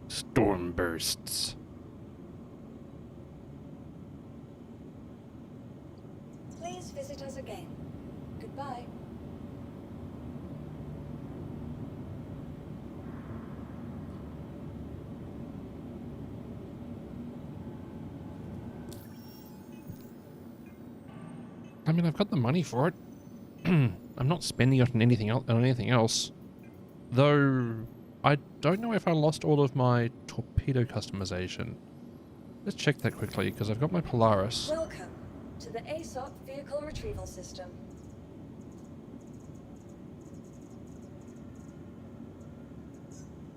Speaker 2: Storm bursts.
Speaker 3: Please visit us again. Goodbye.
Speaker 2: I mean, I've got the money for it. I'm not spending it on anything else. Though, I don't know if I lost all of my torpedo customization. Let's check that quickly, because I've got my Polaris.
Speaker 3: Welcome to the ASOP Vehicle Retrieval System.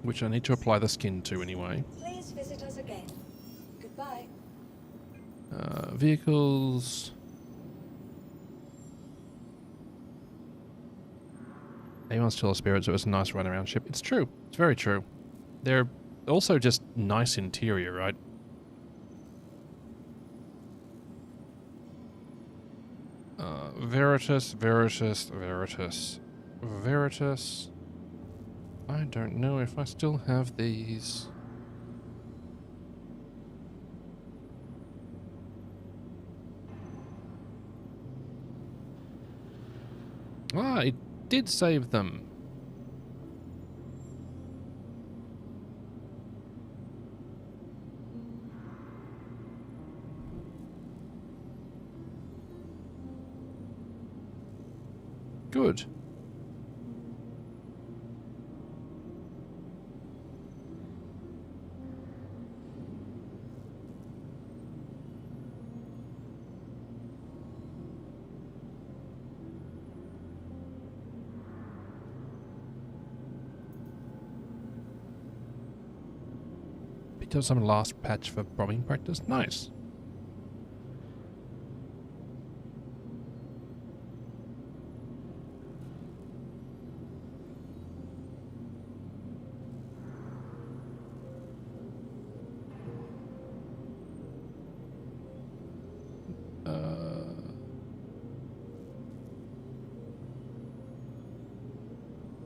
Speaker 2: Which I need to apply the skin to anyway.
Speaker 3: Please visit us again. Goodbye.
Speaker 2: Vehicles... A1's still a Spirit, so it's a nice run-around ship. It's true. It's very true. They're also just nice interior, right? Veritas, Veritas, Veritas, Veritas. I don't know if I still have these. Ah, it did save them. Good. Picked up some last patch for bombing practice. Nice.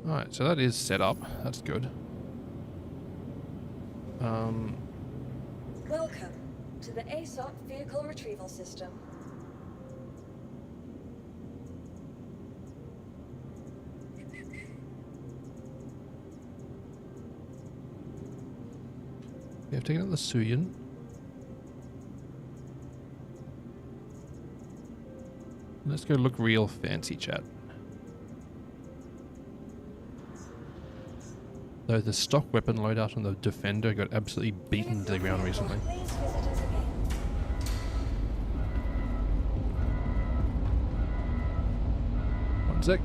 Speaker 2: Alright, so that is set up. That's good.
Speaker 3: Welcome to the ASOP Vehicle Retrieval System.
Speaker 2: We have taken out the Suyin. Let's go look real fancy, chat. Though the stock weapon loadout on the Defender got absolutely beaten to the ground recently.
Speaker 3: Please visit us again.
Speaker 2: One sec.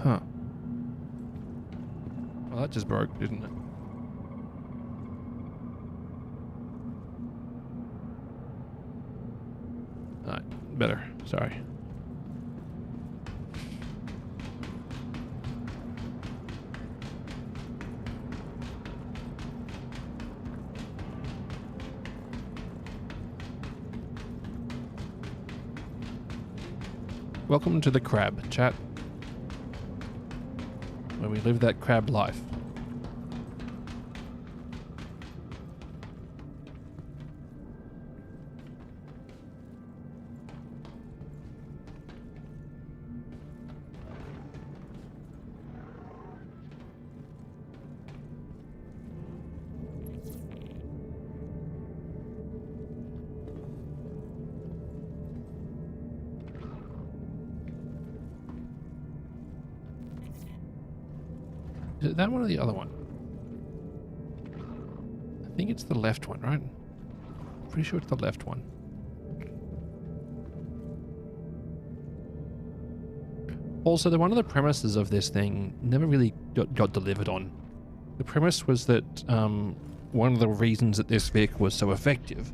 Speaker 2: Huh. Well, that just broke, didn't it? Alright, better. Sorry. Welcome to the crab, chat. Where we live that crab life. Is it that one or the other one? I think it's the left one, right? Pretty sure it's the left one. Also, one of the premises of this thing never really got delivered on. The premise was that one of the reasons that this vehicle was so effective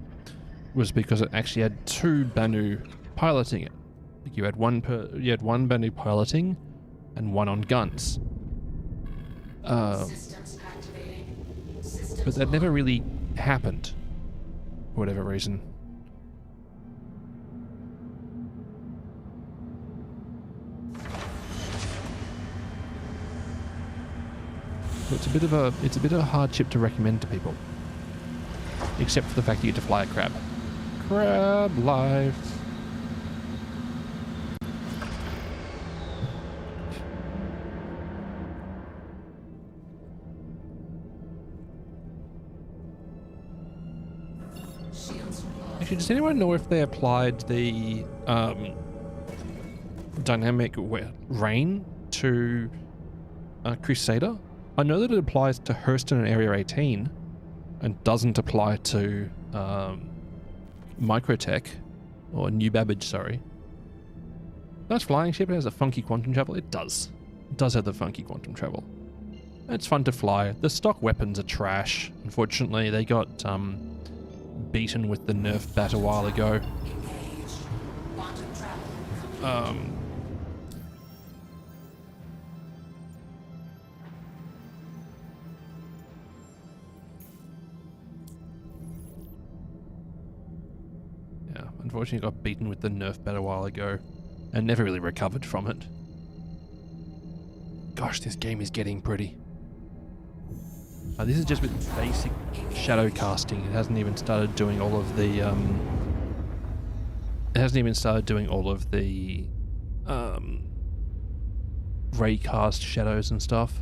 Speaker 2: was because it actually had two Banu piloting it. Like you had one Banu piloting and one on guns.
Speaker 4: Systems activating. Systems
Speaker 2: But that never really happened, for whatever reason. So it's a bit of a hardship to recommend to people, except for the fact that you get to fly a crab. Crab life.
Speaker 4: shields off.
Speaker 2: Actually, does anyone know if they applied the dynamic rain to Crusader? I know that it applies to Hurston and Area 18 and doesn't apply to Microtech or New Babbage, sorry. Nice flying ship. It has a funky quantum travel. It does. It does have the funky quantum travel. It's fun to fly. The stock weapons are trash. Unfortunately, they got beaten with the Nerf bat a while ago.
Speaker 4: Engage. Quantum travel complete.
Speaker 2: Yeah, unfortunately got beaten with the Nerf bat a while ago and never really recovered from it. Gosh, this game is getting pretty. This is just with basic shadow casting. It hasn't even started doing all of the raycast shadows and stuff.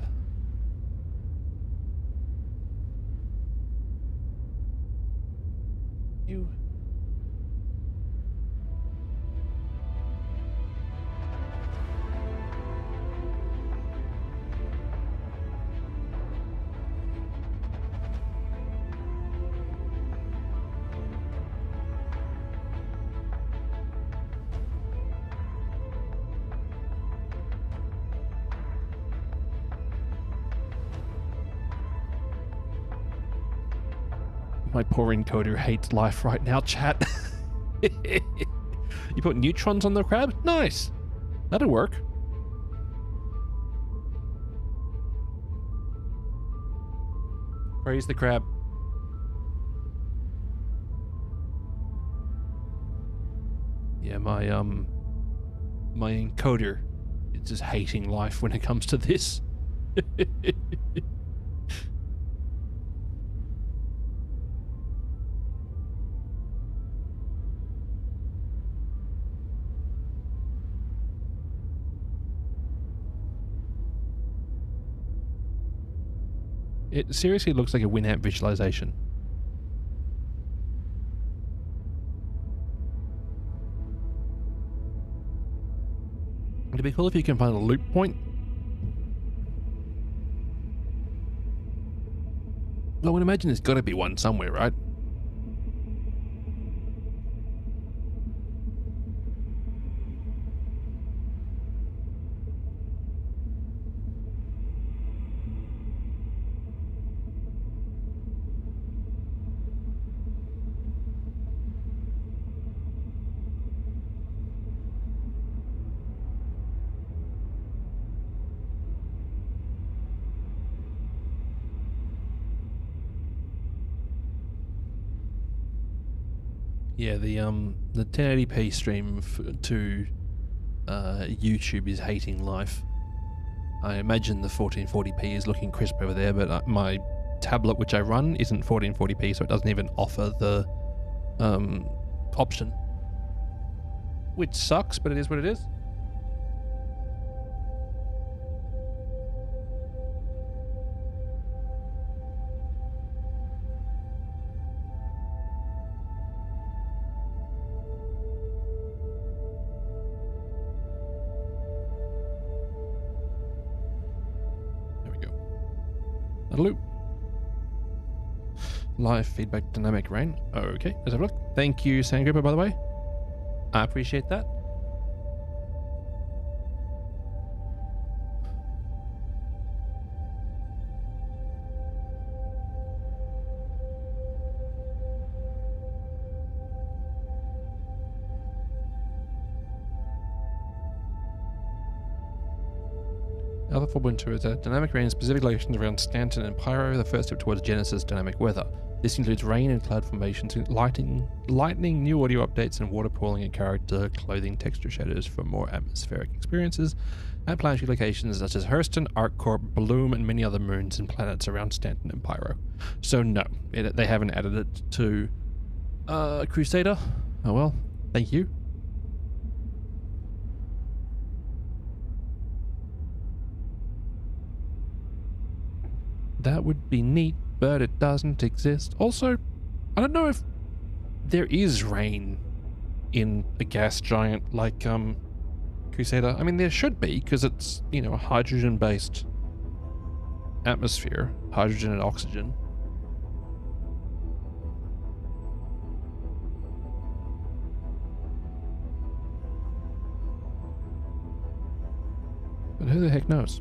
Speaker 2: You. My poor encoder hates life right now, chat. You put neutrons on the crab? Nice. That'll work. Praise the crab. Yeah, my encoder is just hating life when it comes to this. It seriously looks like a Winamp visualization. It'd be cool if you can find a loop point. I would imagine there's got to be one somewhere, right? Yeah, the 1080p stream to YouTube is hating life. I imagine the 1440p is looking crisp over there, but my tablet which I run isn't 1440p, so it doesn't even offer the option. Which sucks, but it is what it is. There we go. Hello. Live feedback dynamic rain. Okay, let's have a look. Thank you, Sandgripper, by the way. I appreciate that. Alpha 4.2 is a dynamic rain in specific locations around Stanton and Pyro, the first step towards Genesis dynamic weather. This includes rain and cloud formations, lightning, new audio updates, and water pooling and character clothing texture shaders for more atmospheric experiences at planetary locations such as Hurston, ArcCorp, Bloom, and many other moons and planets around Stanton and Pyro. So no, they haven't added it to Crusader. Oh well, thank you. That would be neat, but it doesn't exist. Also, I don't know if there is rain in a gas giant like Crusader. I mean, there should be, because it's, you know, a hydrogen-based atmosphere, hydrogen and oxygen. But who the heck knows?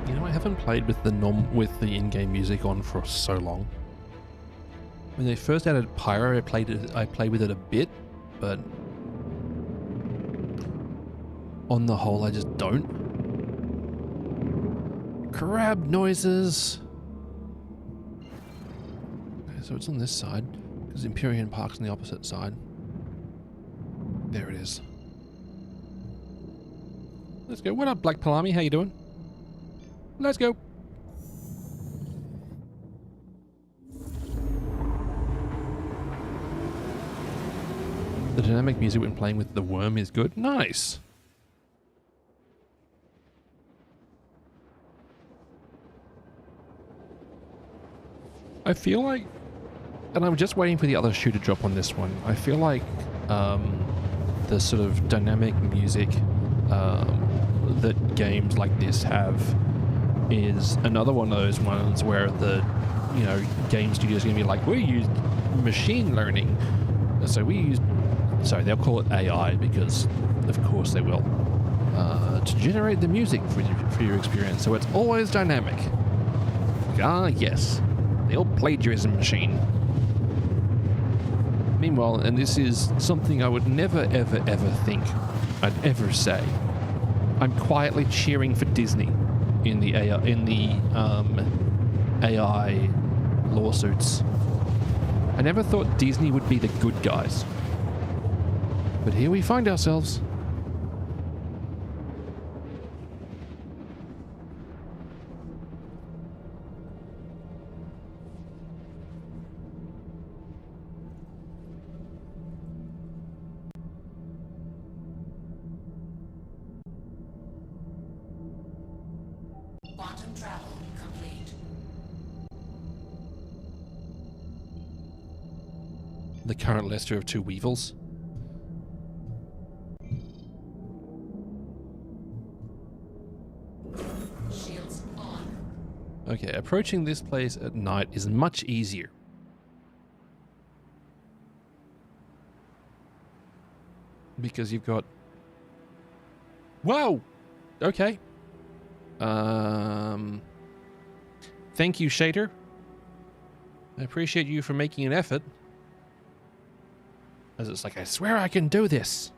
Speaker 2: You know, I haven't played with the in-game music on for so long. When they first added Pyro, I played with it a bit, but on the whole, I just don't. Crab noises. Okay, so it's on this side because Empyrean Park's on the opposite side. There it is. Let's go. What up, Black Palami? How you doing? Let's go. The dynamic music when playing with the worm is good. Nice. I feel like, and I'm just waiting for the other shoe to drop on this one. I feel like the sort of dynamic music that games like this have is another one of those ones where the, you know, game studio's gonna be like, we used machine learning, so they'll call it AI because of course they will, to generate the music for your experience, so it's always dynamic. Ah yes, the old plagiarism machine. Meanwhile, and this is something I would never ever ever think I'd ever say, I'm quietly cheering for Disney in the AI lawsuits. I never thought Disney would be the good guys, but here we find ourselves.
Speaker 4: travel complete.
Speaker 2: The current Lester of two Weevils.
Speaker 4: Shields on.
Speaker 2: Okay, approaching this place at night is much easier. Because you've got... Whoa! Okay. Thank you, Shader. I appreciate you for making an effort. As it's like, I swear I can do this.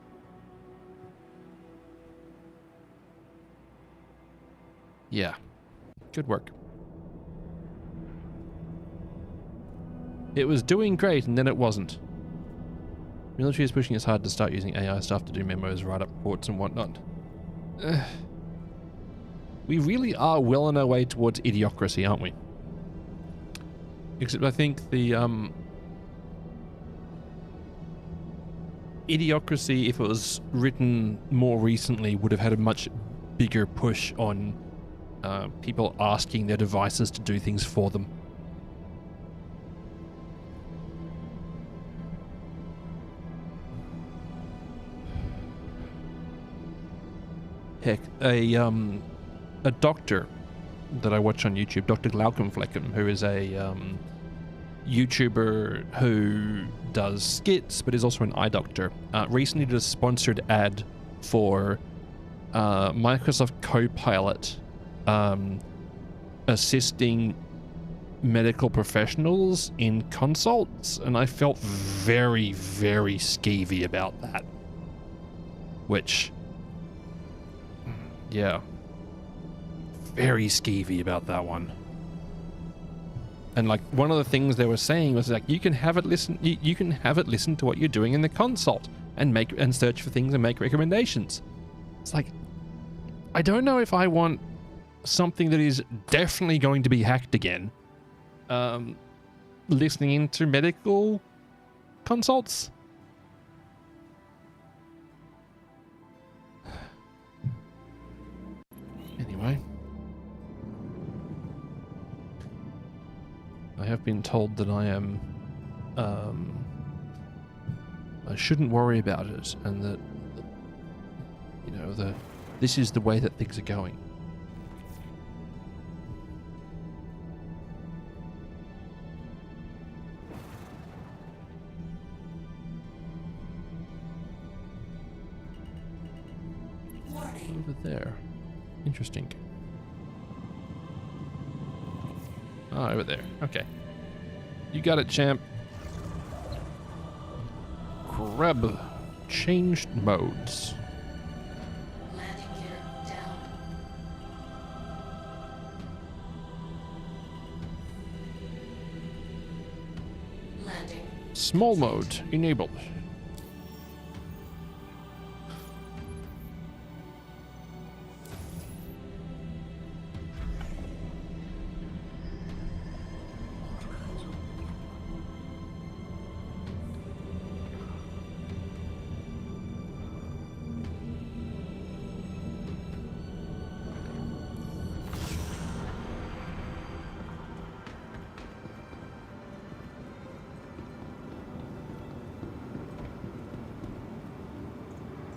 Speaker 2: Yeah. Good work. It was doing great, and then it wasn't. Military is pushing us hard to start using AI stuff to do memos, write up reports, and whatnot. We really are well on our way towards idiocracy, aren't we? Except I think the idiocracy, if it was written more recently, would have had a much bigger push on people asking their devices to do things for them. Heck, a doctor that I watch on YouTube, Dr. Glaucomflecken, who is a YouTuber who does skits, but is also an eye doctor, recently did a sponsored ad for Microsoft Copilot assisting medical professionals in consults, and I felt very, very skeevy about that. Which... yeah. Very skeevy about that one. And like one of the things they were saying was like you can have it listen to what you're doing in the consult and search for things and make recommendations. It's like I don't know if I want something that is definitely going to be hacked again listening into medical consults. Anyway, I have been told that I am, I shouldn't worry about it, and that, you know, this is the way that things are going. Over there. Interesting. Oh, over there. Okay. You got it, champ. Grab. Changed modes.
Speaker 4: Landing gear down. Landing.
Speaker 2: Small mode enabled.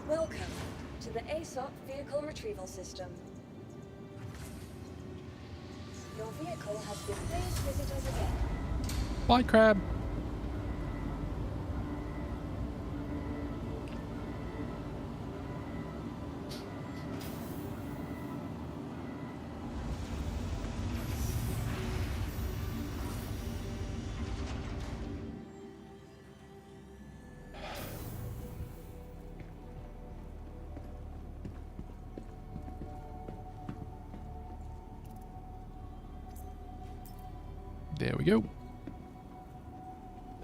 Speaker 3: Welcome to the ASOP Vehicle Retrieval System. Your vehicle has been... Please visit us again.
Speaker 2: Bye, crab. There we go.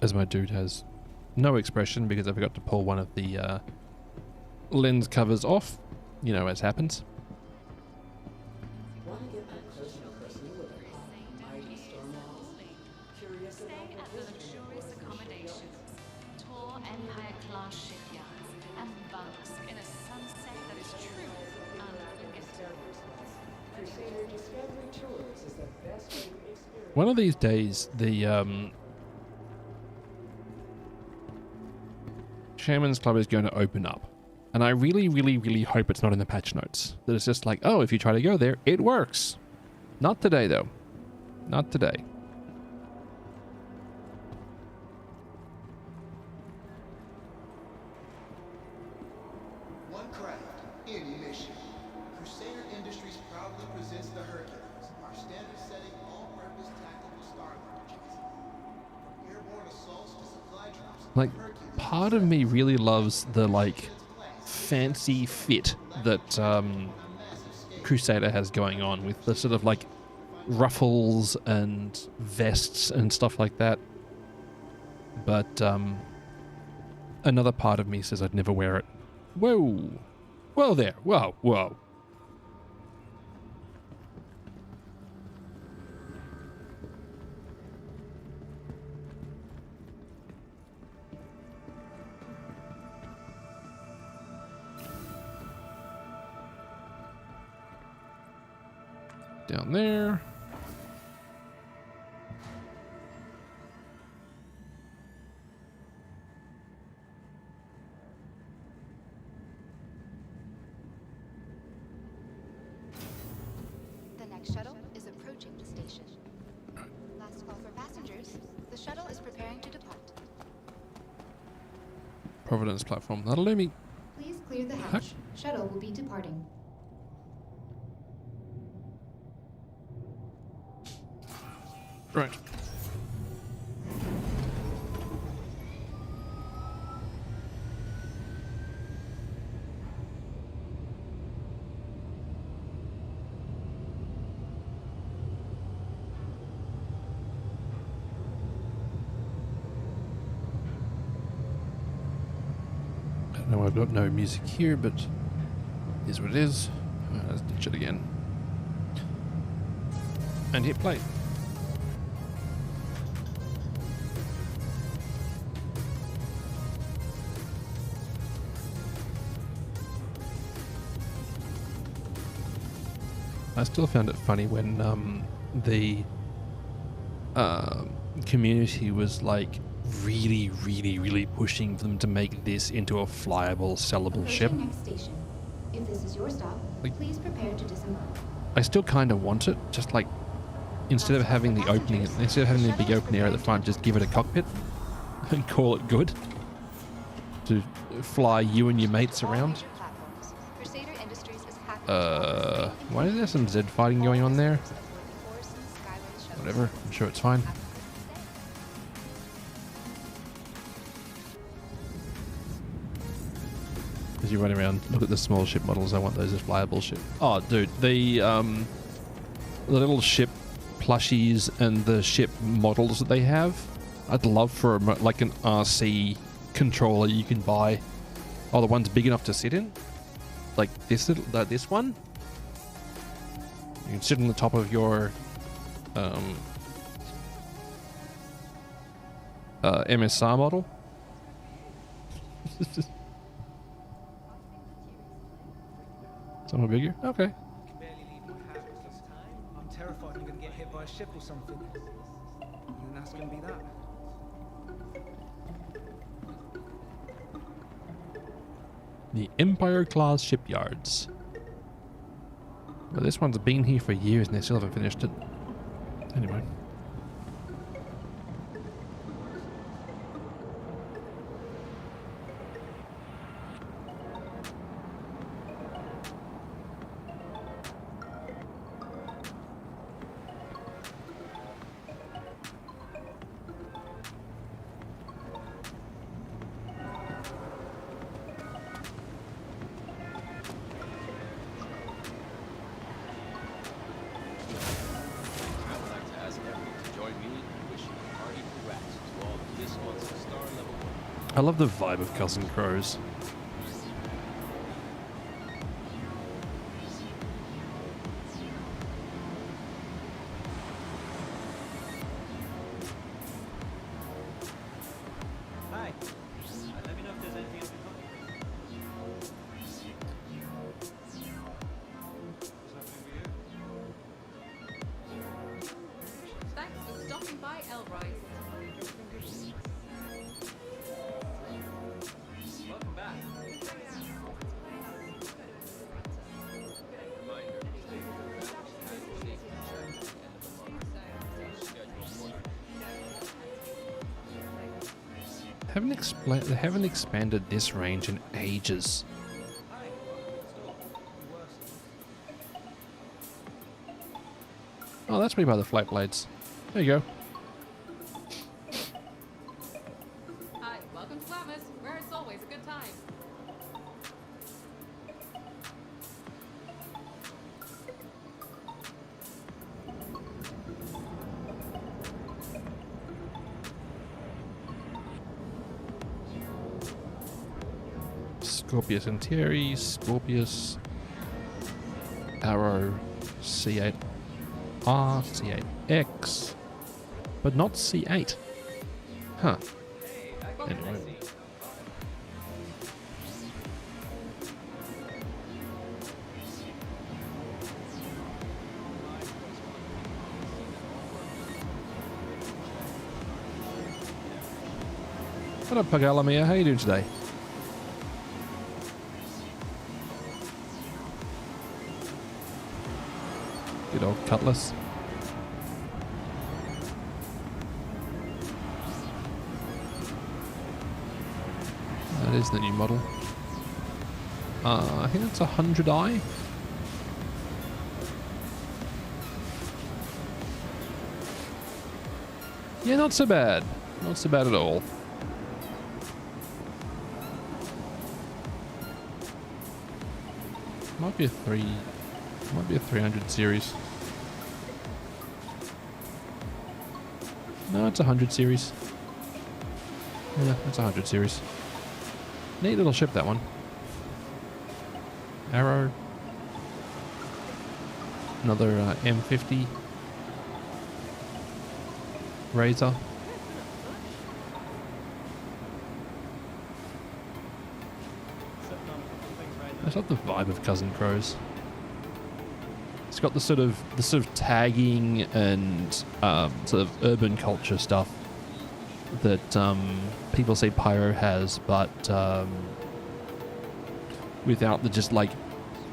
Speaker 2: As my dude has no expression because I forgot to pull one of the lens covers off, you know, as happens.
Speaker 7: Stay at the luxurious accommodations, tour Empire-class shipyards, and bask in a sunset that is truly unforgettable.
Speaker 2: One of these days, the Shaman's Club is going to open up. And I really, really, really hope it's not in the patch notes. That it's just like, oh, if you try to go there, it works. Not today, though. Not today.
Speaker 8: One craft in mission. Crusader Industries proudly presents the Hercules, our standard-setting, all-purpose tactical star launchers. From airborne assaults to supply drops,
Speaker 2: Like, part of me really loves the, like, fancy fit that Crusader has going on with the sort of, like, ruffles and vests and stuff like that. But, another part of me says I'd never wear it. Whoa. Whoa there. Whoa, whoa. Down there.
Speaker 9: The next shuttle is approaching the station. Last call for passengers. The shuttle is preparing to depart.
Speaker 2: Providence platform. That'll do me.
Speaker 9: Please clear the hatch. Shuttle will be departing.
Speaker 2: Right. I know I've got no music here, but it is what it is. Let's ditch it again. And hit play. I still found it funny when the community was like really, really, really pushing them to make this into a flyable, sellable ship.
Speaker 9: Next station. If this is your stop,
Speaker 2: Like-
Speaker 9: please prepare to disembark.
Speaker 2: I still kind of want it, just like instead of having the opening, instead of having the big open air at the front, just give it a cockpit and call it good to fly you and your mates around.
Speaker 9: Crusader Industries is happy
Speaker 2: Why is there some Z fighting going on there? Whatever, I'm sure it's fine. As you run around, look at the small ship models. I want those as flyable ship. Oh, dude, the little ship plushies and the ship models that they have. I'd love for like an RC controller you can buy. Oh, the one's big enough to sit in, like this little, this one. You can sit on the top of your MSR model. Somewhat bigger? Okay.
Speaker 10: Barely leave my house this time. I'm terrified I'm gonna get hit by a ship or something. And that's gonna be that.
Speaker 2: The Empire class shipyards. Well, this one's been here for years and they still haven't finished it. Anyway. I love the vibe of Cousin Crows.
Speaker 5: Hi. Let me know if there's anything else we can help you with. Is that for you?
Speaker 7: Elroyce.
Speaker 5: Welcome back.
Speaker 2: They haven't expanded this range in ages. Oh, that's me by the flight blades. There you go.
Speaker 7: Hi, welcome to Atmos, where it's always a good time.
Speaker 2: Scorpius Antares, Scorpius, Arrow, C8R, C8X, but not C8. Huh. Anyway. What up, Pagalamia? How you doing today? Good old Cutlass. That is the new model. I think it's 100i. Yeah, not so bad. Not so bad at all. Might be a 300 series. No, it's a 100 series. Yeah, it's a 100 series. Neat little ship, that one. Arrow. Another M50. Razor. I love the vibe of Cousin Crows. It's got the sort of tagging and sort of urban culture stuff that people say Pyro has, but without the just like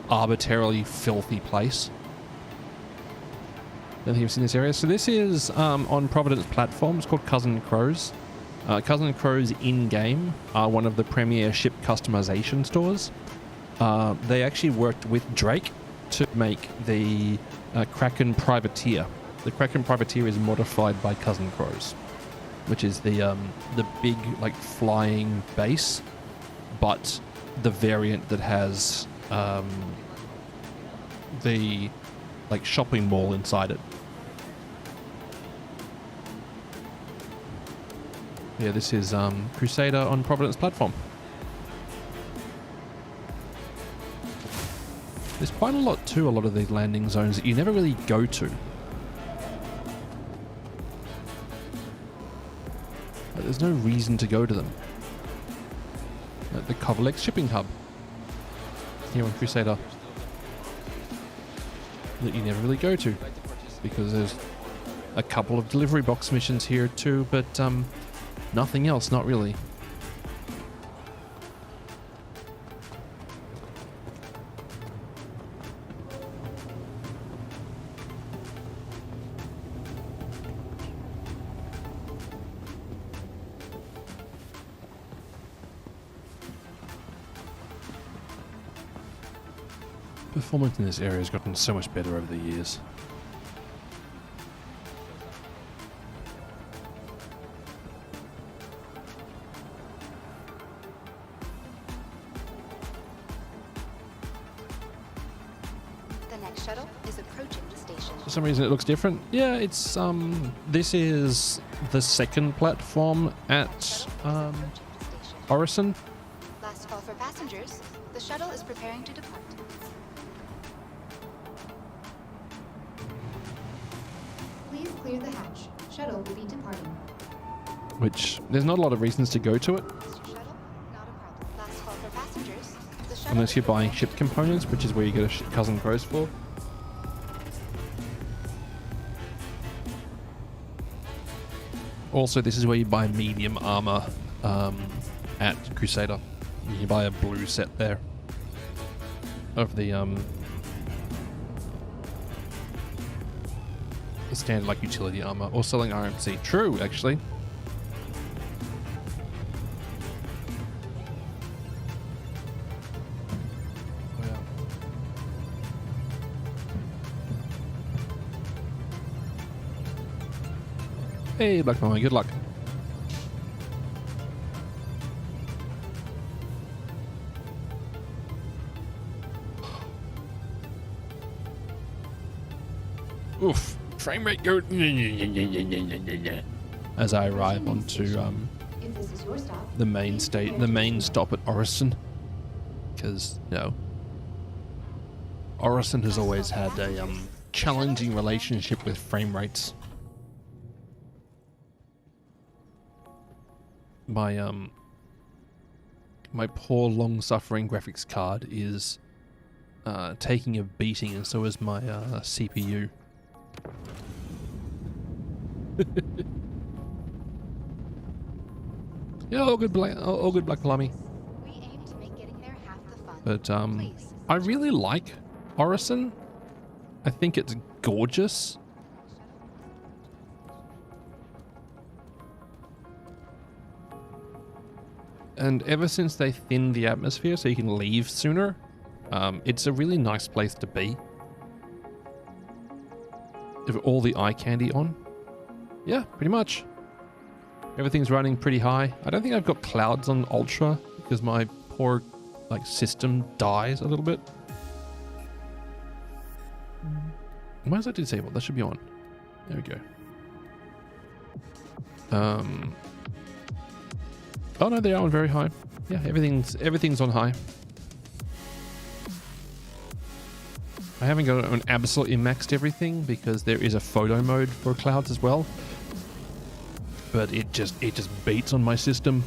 Speaker 2: arbitrarily filthy place. I don't think I've seen this area. So this is on Providence platform. It's called Cousin Crows. Cousin Crows in-game are one of the premier ship customization stores. They actually worked with Drake to make the Kraken Privateer. The Kraken Privateer is modified by Cousin Crows, which is the big like flying base, but the variant that has the like shopping mall inside it. Yeah, this is Crusader on Providence platform. There's quite a lot too, a lot of these landing zones that you never really go to. Like, there's no reason to go to them. Like the Kovalex shipping hub here on Crusader that you never really go to because there's a couple of delivery box missions here too, but nothing else, not really. Performance in this area has gotten so much better over the years.
Speaker 9: The next shuttle is approaching the station.
Speaker 2: For some reason it looks different. Yeah, it's this is the second platform at Orison.
Speaker 9: Last call for passengers. The shuttle is preparing to depart.
Speaker 11: Please clear the hatch. Shuttle will be departing.
Speaker 2: Which there's not a lot of reasons to go to it.
Speaker 9: Mr. Shuttle, not a problem. Last call for passengers. The shuttle
Speaker 2: Unless
Speaker 9: is
Speaker 2: you're buying
Speaker 9: preparing
Speaker 2: ship components, which is where you get a Cousin Crows for. Also, this is where you buy medium armor at Crusader. You buy a blue set there of the standard like utility armor, or selling RMC. True, actually. Wow. Hey, Black Mama, good luck. Oof. Frame rate go as I arrive onto
Speaker 11: If this is your stop,
Speaker 2: the main stop at Orison, because Orison has always had a challenging relationship with frame rates. My poor long-suffering graphics card is taking a beating, and so is my CPU. Yeah, all good, Black Lummy.
Speaker 9: We aim to make getting there half the fun.
Speaker 2: But
Speaker 9: Please.
Speaker 2: I really like Orison. I think it's gorgeous. And ever since they thinned the atmosphere so you can leave sooner, it's a really nice place to be. With all the eye candy on. Yeah, pretty much. Everything's running pretty high. I don't think I've got clouds on Ultra because my poor system dies a little bit. Why is that disabled? That should be on. There we go. Oh no, they are on very high. Yeah, everything's on high. I haven't got an absolutely maxed everything because there is a photo mode for clouds as well. But it just beats on my system.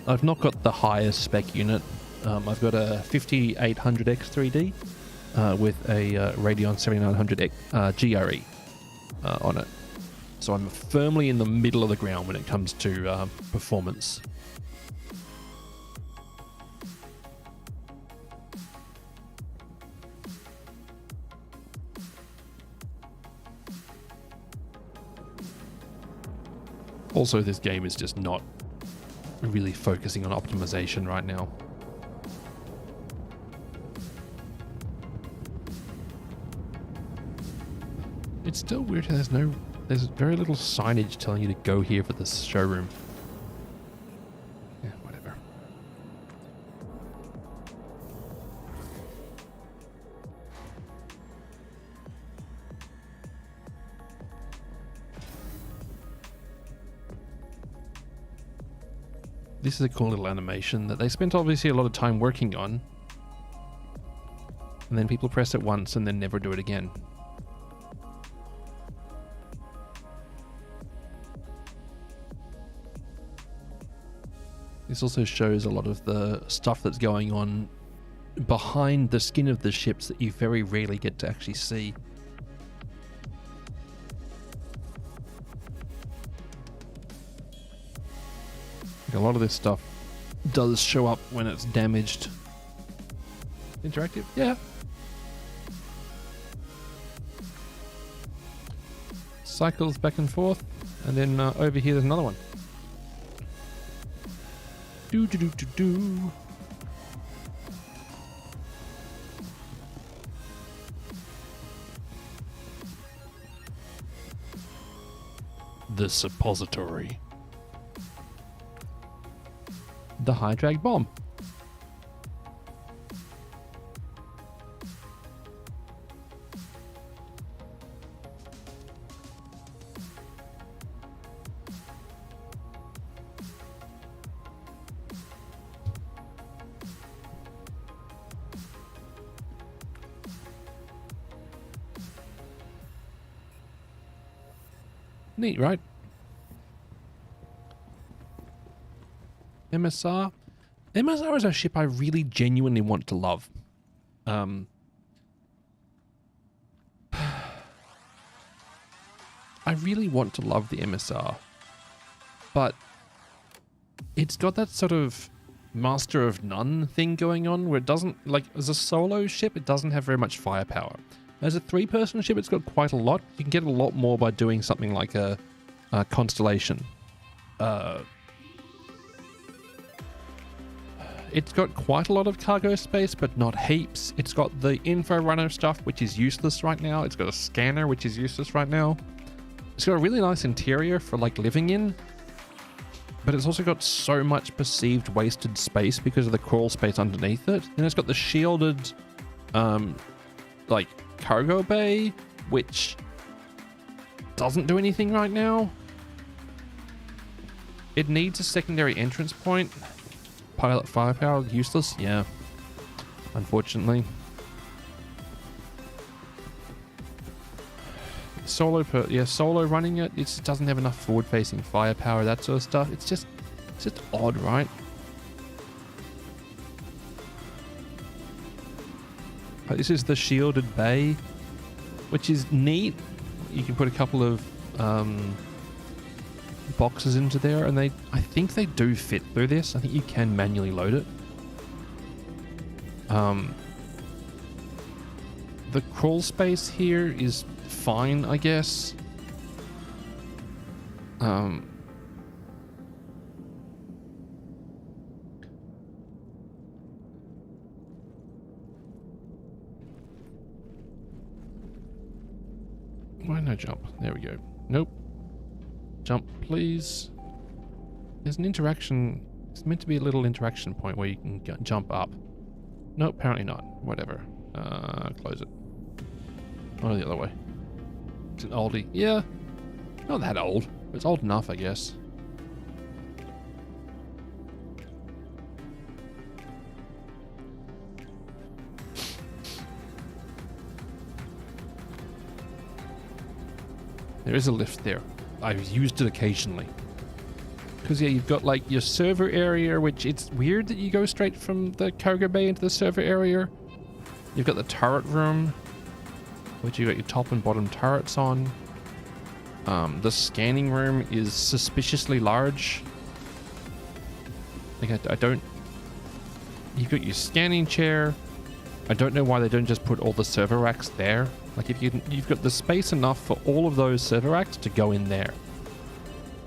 Speaker 2: I've not got the highest spec unit. I've got a 5800X3D with a Radeon 7900 GRE on it. So I'm firmly in the middle of the ground when it comes to performance. Also, this game is just not really focusing on optimization right now. It's still weird how there's very little signage telling you to go here for this showroom. Yeah, whatever. This is a cool little animation that they spent obviously a lot of time working on. And then people press it once and then never do it again. This also shows a lot of the stuff that's going on behind the skin of the ships that you very rarely get to actually see. A lot of this stuff does show up when it's damaged. Interactive? Yeah. Cycles back and forth, and then over here there's another one. Do do do do do. The suppository. The high drag bomb. Neat, right? MSR. MSR is a ship I really genuinely want to love. I really want to love the MSR. but it's got that sort of master of none thing going on where it doesn't, like, as a solo ship, it doesn't have very much firepower. As a 3-person ship, it's got quite a lot. You can get a lot more by doing something like a Constellation. It's got quite a lot of cargo space, but not heaps. It's got the info runner stuff, which is useless right now. It's got a scanner, which is useless right now. It's got a really nice interior for like living in, but it's also got so much perceived wasted space because of the crawl space underneath it. And it's got the shielded, like, cargo bay, which doesn't do anything right now. It needs a secondary entrance point. Pilot firepower, useless? Yeah. Unfortunately. Solo running it, it just doesn't have enough forward-facing firepower, that sort of stuff. It's just odd, right? But this is the shielded bay, which is neat. You can put a couple of boxes into there, and I think they do fit through this. I think you can manually load it. The crawl space here is fine, I guess. Why no jump? There we go. Nope. Jump, please. There's an interaction. It's meant to be a little interaction point where you can jump up. No, apparently not. Whatever. Close it. Or the other way. It's an oldie. Yeah. Not that old. But it's old enough, I guess. There is a lift there. I've used it occasionally. Because, yeah, you've got, like, your server area, which it's weird that you go straight from the cargo bay into the server area. You've got the turret room, which you've got your top and bottom turrets on. The scanning room is suspiciously large. Like, I don't... You've got your scanning chair. I don't know why they don't just put all the server racks there. Like, if you've got the space enough for all of those server racks to go in there.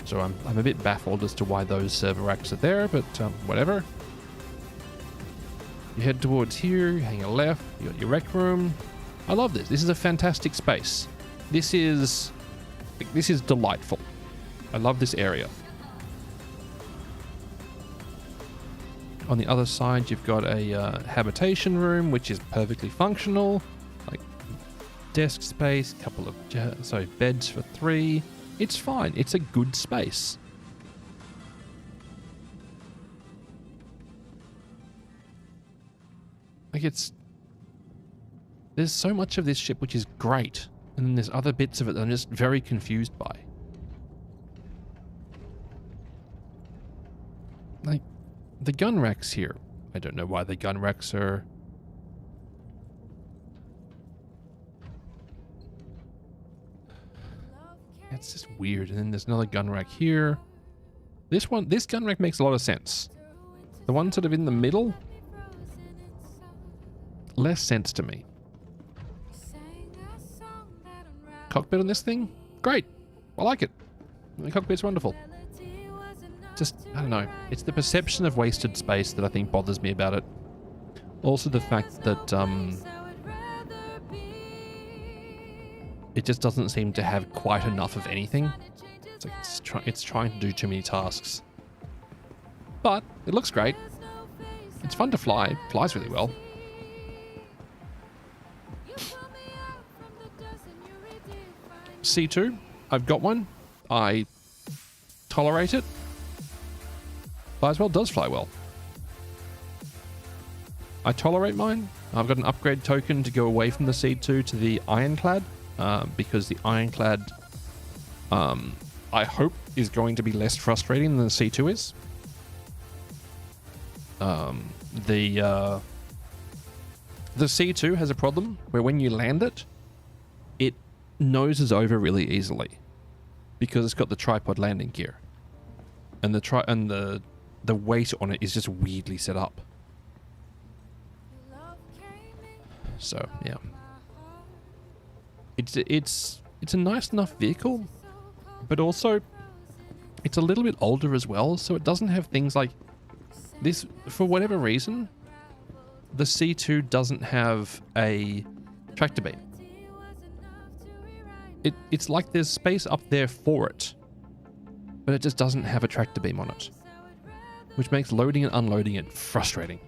Speaker 2: So I'm a bit baffled as to why those server racks are there, but whatever. You head towards here, you hang a left, you got your rec room. I love this. This is a fantastic space. This is delightful. I love this area. On the other side, you've got a habitation room, which is perfectly functional. Like, desk space, couple of beds for 3. It's fine. It's a good space. Like, there's so much of this ship which is great, and then there's other bits of it that I'm just very confused by. Like, the gun racks here. I don't know why the gun racks are... It's just weird. And then there's another gun rack here. This gun rack makes a lot of sense. The one sort of in the middle, less sense to me. Cockpit on this thing? Great. I like it. The cockpit's wonderful. Just, I don't know. It's the perception of wasted space that I think bothers me about it. Also the fact that it just doesn't seem to have quite enough of anything. It's like it's trying to do too many tasks. But it looks great. It's fun to fly. It flies really well. C2, I've got one. I tolerate it. Flies well, does fly well. I tolerate mine. I've got an upgrade token to go away from the C2 to the Ironclad, because the Ironclad, I hope, is going to be less frustrating than the C2 is. The C2 has a problem where when you land it, it noses over really easily because it's got the tripod landing gear. and the weight on it is just weirdly set up. So yeah, it's a nice enough vehicle, but also it's a little bit older as well, so it doesn't have things like this. For whatever reason, the C2 doesn't have a tractor beam. It's like there's space up there for it, but it just doesn't have a tractor beam on it, which makes loading and unloading it frustrating.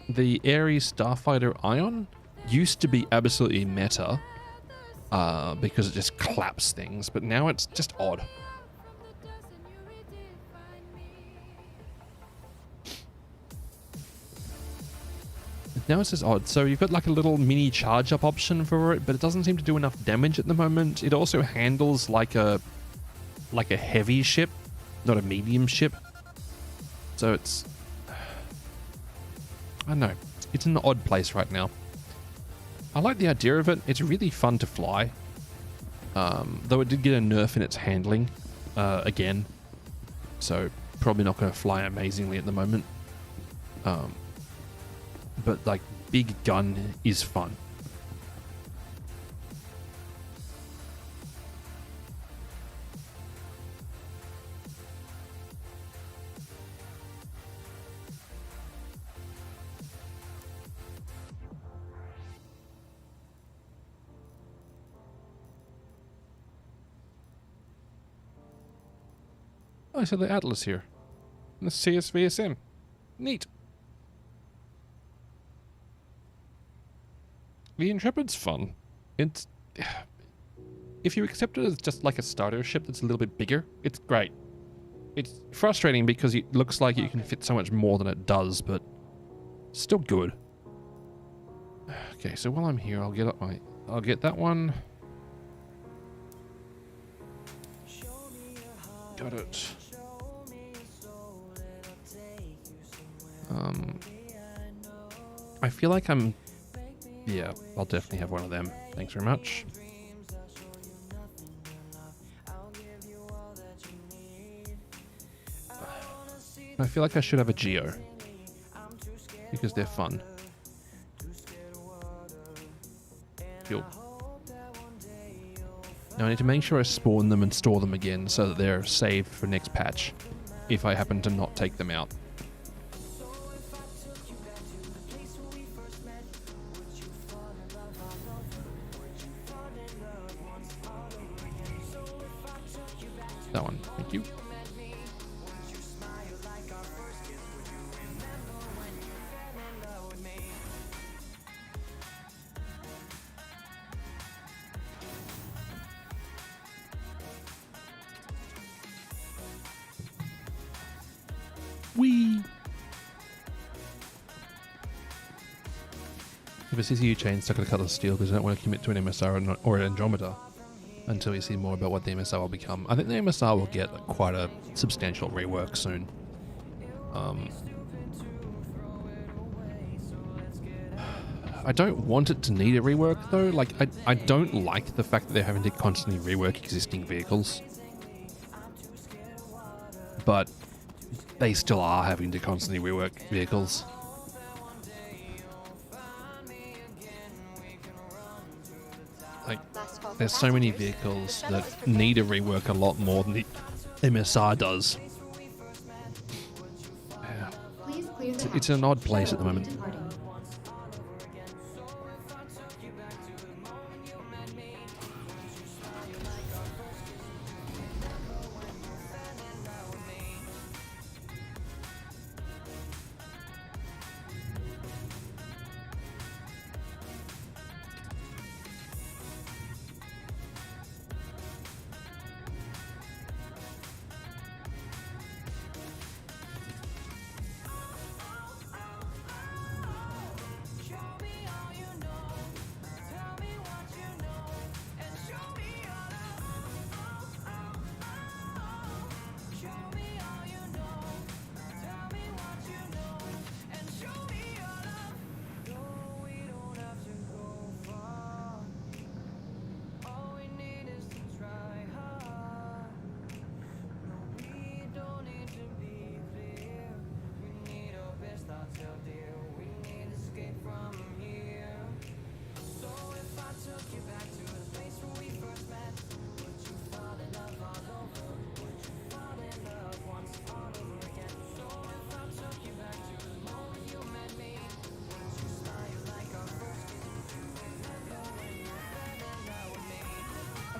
Speaker 2: The Ares Starfighter Ion used to be absolutely meta because it just claps things, but now it's just odd. Now it's just odd. So you've got like a little mini charge up option for it, but it doesn't seem to do enough damage at the moment. It also handles like a heavy ship, not a medium ship. So it's, I don't know, it's in an odd place right now. I like the idea of it. It's really fun to fly. Though it did get a nerf in its handling again. So probably not going to fly amazingly at the moment. But like big gun is fun. Oh, I saw the Atlas here. And the CSVSM. Neat. The Intrepid's fun. It's... If you accept it as just like a starter ship that's a little bit bigger, it's great. It's frustrating because it looks like you can fit so much more than it does, but still good. Okay, so while I'm here, I'll get that one. Got it. I feel like I'm... Yeah, I'll definitely have one of them. Thanks very much. I feel like I should have a Geo, because they're fun. Cool. Now I need to make sure I spawn them and store them again so that they're saved for next patch, if I happen to not take them out. That one, thank you. Whee! If a CCU chain stuck at a cutlass steel because I don't want to commit to an MSR or an Andromeda until we see more about what the MSR will become. I think the MSR will get quite a substantial rework soon. I don't want it to need a rework though. Like, I don't like the fact that they're having to constantly rework existing vehicles. But they still are having to constantly rework vehicles. Like, there's so many vehicles that need a rework a lot more than the MSR does. Yeah. It's an odd place at the moment.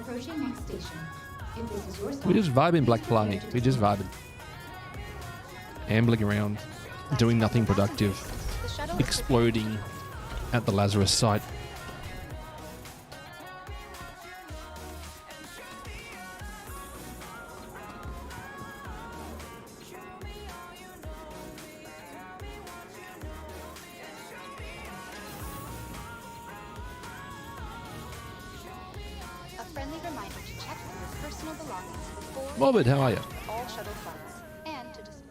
Speaker 11: Approaching next station. If this is your stop,
Speaker 2: We're just vibing, Black
Speaker 11: please
Speaker 2: Fly.
Speaker 11: prepare to
Speaker 2: We're just
Speaker 11: descend.
Speaker 2: vibing. Ambling around, doing nothing productive,
Speaker 9: The shuttle is
Speaker 2: exploding at the Lazarus site.
Speaker 9: a friendly reminder to check for your personal belongings before
Speaker 2: Morbid, how are you?
Speaker 9: all shuttle flights, and to dispose.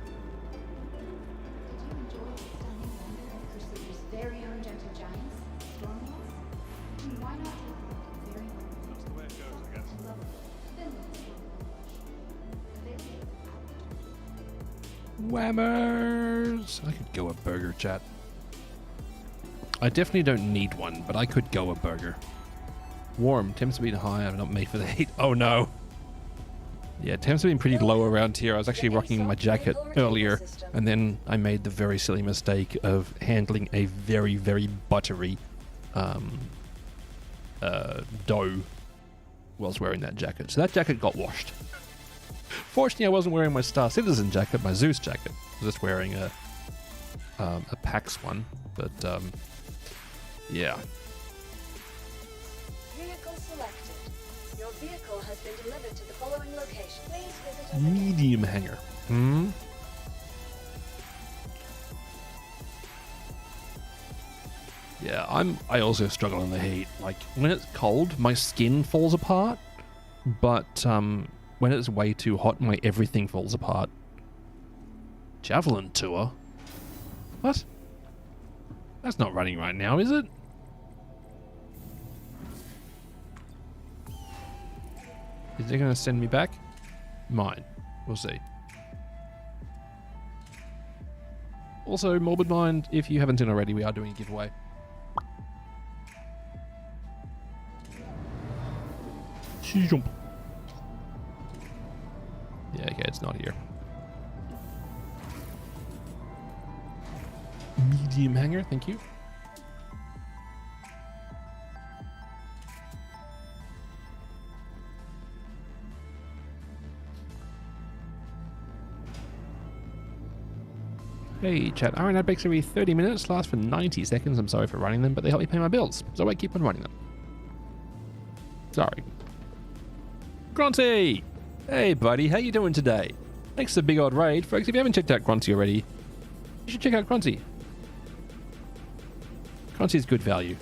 Speaker 11: Did you enjoy the stunning wonder of Crusader's very own gentle giants, Stormwalls? And why not take a look at the very own
Speaker 5: That's the way it goes, I guess.
Speaker 11: and lovely Finland's Stormwatch? Available
Speaker 2: Whammers! I could go a burger, chat. I definitely don't need one, but I could go a burger. Warm, temps have been high, I'm not made for the heat. Oh no! Yeah, temps have been pretty low around here. I was actually rocking my jacket earlier, and then I made the very silly mistake of handling a very, very buttery dough whilst wearing that jacket. So that jacket got washed. Fortunately, I wasn't wearing my Star Citizen jacket, my Zeus jacket. I was just wearing a PAX one, but yeah.
Speaker 3: Vehicle selected. Your vehicle has been delivered to the following location. Please visit us.
Speaker 2: Medium hanger. Hmm? Yeah, I also struggle in the heat. Like, when it's cold, my skin falls apart, but when it's way too hot, my everything falls apart. Javelin tour? What? That's not running right now, is it? Is it going to send me back? Mine. We'll see. Also, Morbid Mind, if you haven't seen already, we are doing a giveaway. Jump. Yeah, okay, it's not here. Medium hanger, thank you. Hey chat, iron ad breaks every 30 minutes, last for 90 seconds. I'm sorry for running them, but they help me pay my bills, so I keep on running them. Sorry. Grunty! Hey buddy, how you doing today? Thanks for the big old raid. Folks, if you haven't checked out Grunty already, you should check out Grunty. Grunty's good value.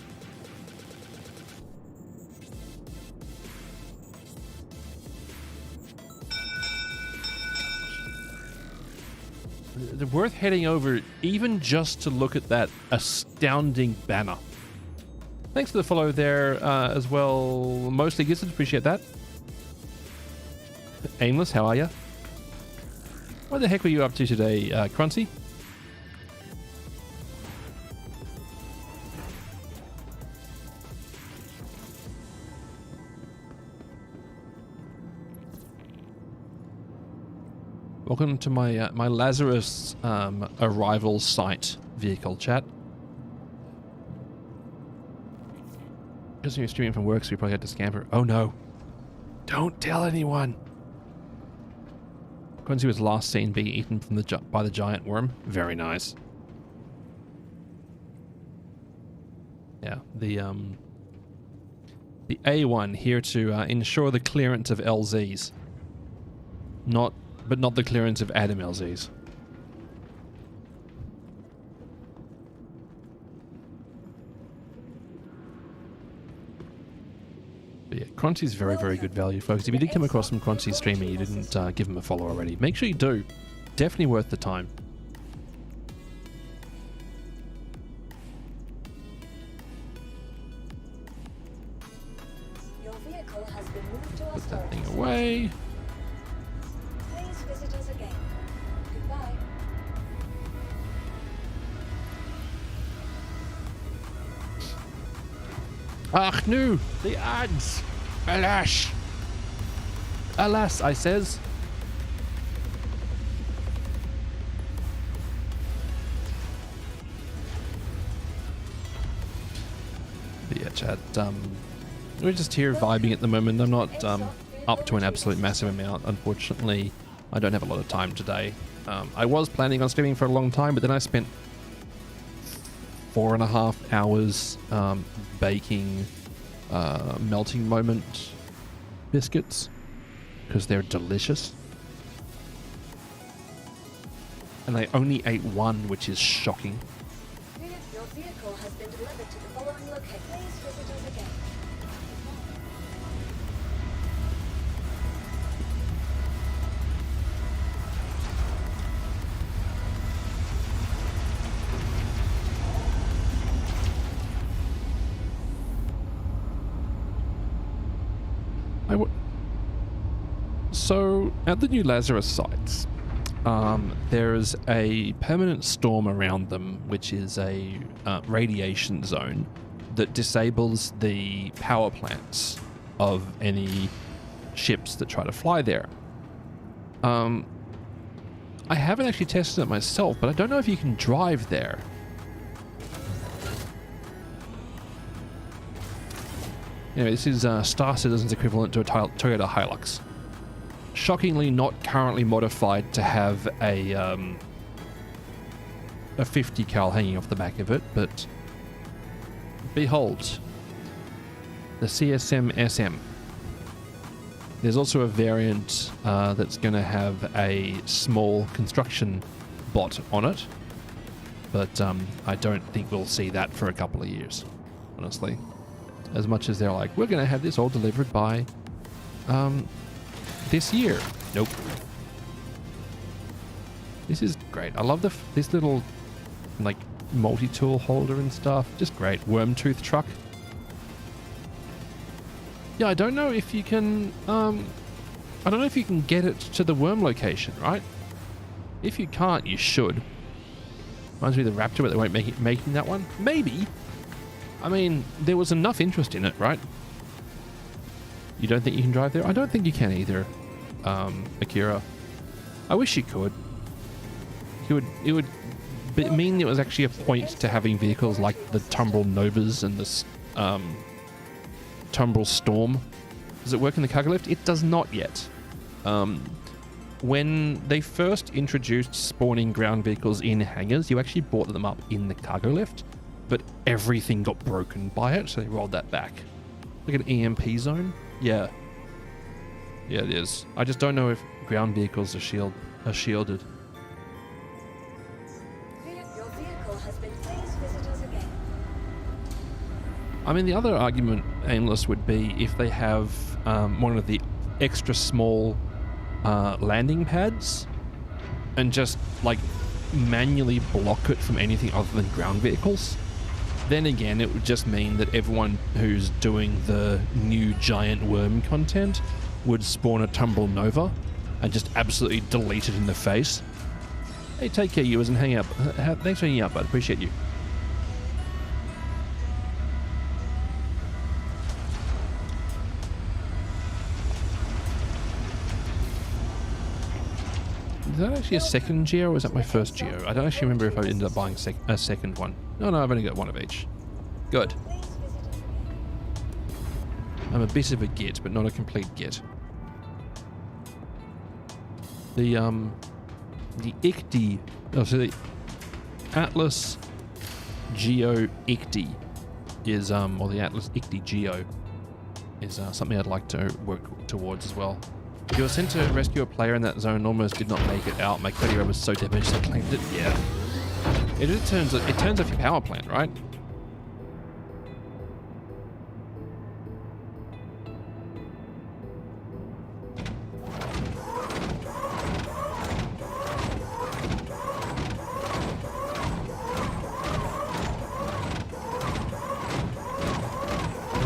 Speaker 2: It's worth heading over even just to look at that astounding banner. Thanks for the follow there as well. Mostly Gizzards, appreciate that. Aimless, how are you? What the heck were you up to today, Cruncy? Welcome to my my Lazarus arrival site vehicle chat. Just you're streaming from work, so you probably had to scamper. Oh no! Don't tell anyone. Quincy was last seen being eaten from by the giant worm. Very nice. Yeah, the A1 here to ensure the clearance of LZs. But not the clearance of Adam LZs. But yeah, Crunchy's very, very good value, folks. If you did come across some Crunchy streaming, you didn't give him a follow already, make sure you do. Definitely worth the time.
Speaker 3: Your vehicle has been moved to our
Speaker 2: Put that
Speaker 3: storage
Speaker 2: thing
Speaker 3: facility.
Speaker 2: away.
Speaker 3: Please visit us again.
Speaker 2: Ach no, the ads. Alas. Alas, I says. But yeah, chat, we're just here vibing at the moment. I'm not up to an absolute massive amount, unfortunately. I don't have a lot of time today. I was planning on streaming for a long time, but then I spent 4.5 hours baking melting moment biscuits because they're delicious. And I only ate one, which is shocking.
Speaker 3: Unit, your vehicle has been delivered to the following location. Please visit us again.
Speaker 2: So, at the new Lazarus sites, there is a permanent storm around them, which is a radiation zone that disables the power plants of any ships that try to fly there. I haven't actually tested it myself, but I don't know if you can drive there. Anyway, this is Star Citizen's equivalent to a Toyota Hilux. Shockingly not currently modified to have a 50 cal hanging off the back of it, but behold, the CSM SM. There's also a variant that's going to have a small construction bot on it, but I don't think we'll see that for a couple of years, honestly. As much as they're like, we're going to have this all delivered by this year. Nope. This is great. I love this little like multi-tool holder and stuff. Just great. Worm tooth truck. Yeah, I don't know if you can I don't know if you can get it to the worm location, right? If you can't, you should. Reminds me of the Raptor, but they won't make it making that one. Maybe. I mean, there was enough interest in it, right? You don't think you can drive there? I don't think you can either, Akira. I wish you could. It would mean there was actually a point to having vehicles like the Tumbrel Novas and the Tumbrel Storm. Does it work in the cargo lift? It does not yet. When they first introduced spawning ground vehicles in hangars, you actually brought them up in the cargo lift, but everything got broken by it, so they rolled that back. Like an EMP zone? Yeah. Yeah, it is. I just don't know if ground vehicles are shielded.
Speaker 3: Your vehicle has been. Please visit us again.
Speaker 2: I mean, the other argument, Aimless, would be if they have one of the extra small landing pads and just, like, manually block it from anything other than ground vehicles. Then again, it would just mean that everyone who's doing the new giant worm content would spawn a Tumbrel Nova and just absolutely delete it in the face. Hey, take care, viewers, and hang out. Thanks for hanging out, bud. Appreciate you. Is that actually a second Geo, or was that my first Geo? I don't actually remember if I ended up buying a second one. No, I've only got one of each. Good. I'm a bit of a git, but not a complete git. The ICTY, so the Atlas Geo ICTY is, or the Atlas ICTY Geo is something I'd like to work towards as well. You were sent to rescue a player in that zone and almost did not make it out. My Cody was so damaged I claimed it. Yeah. It turns off your power plant, right?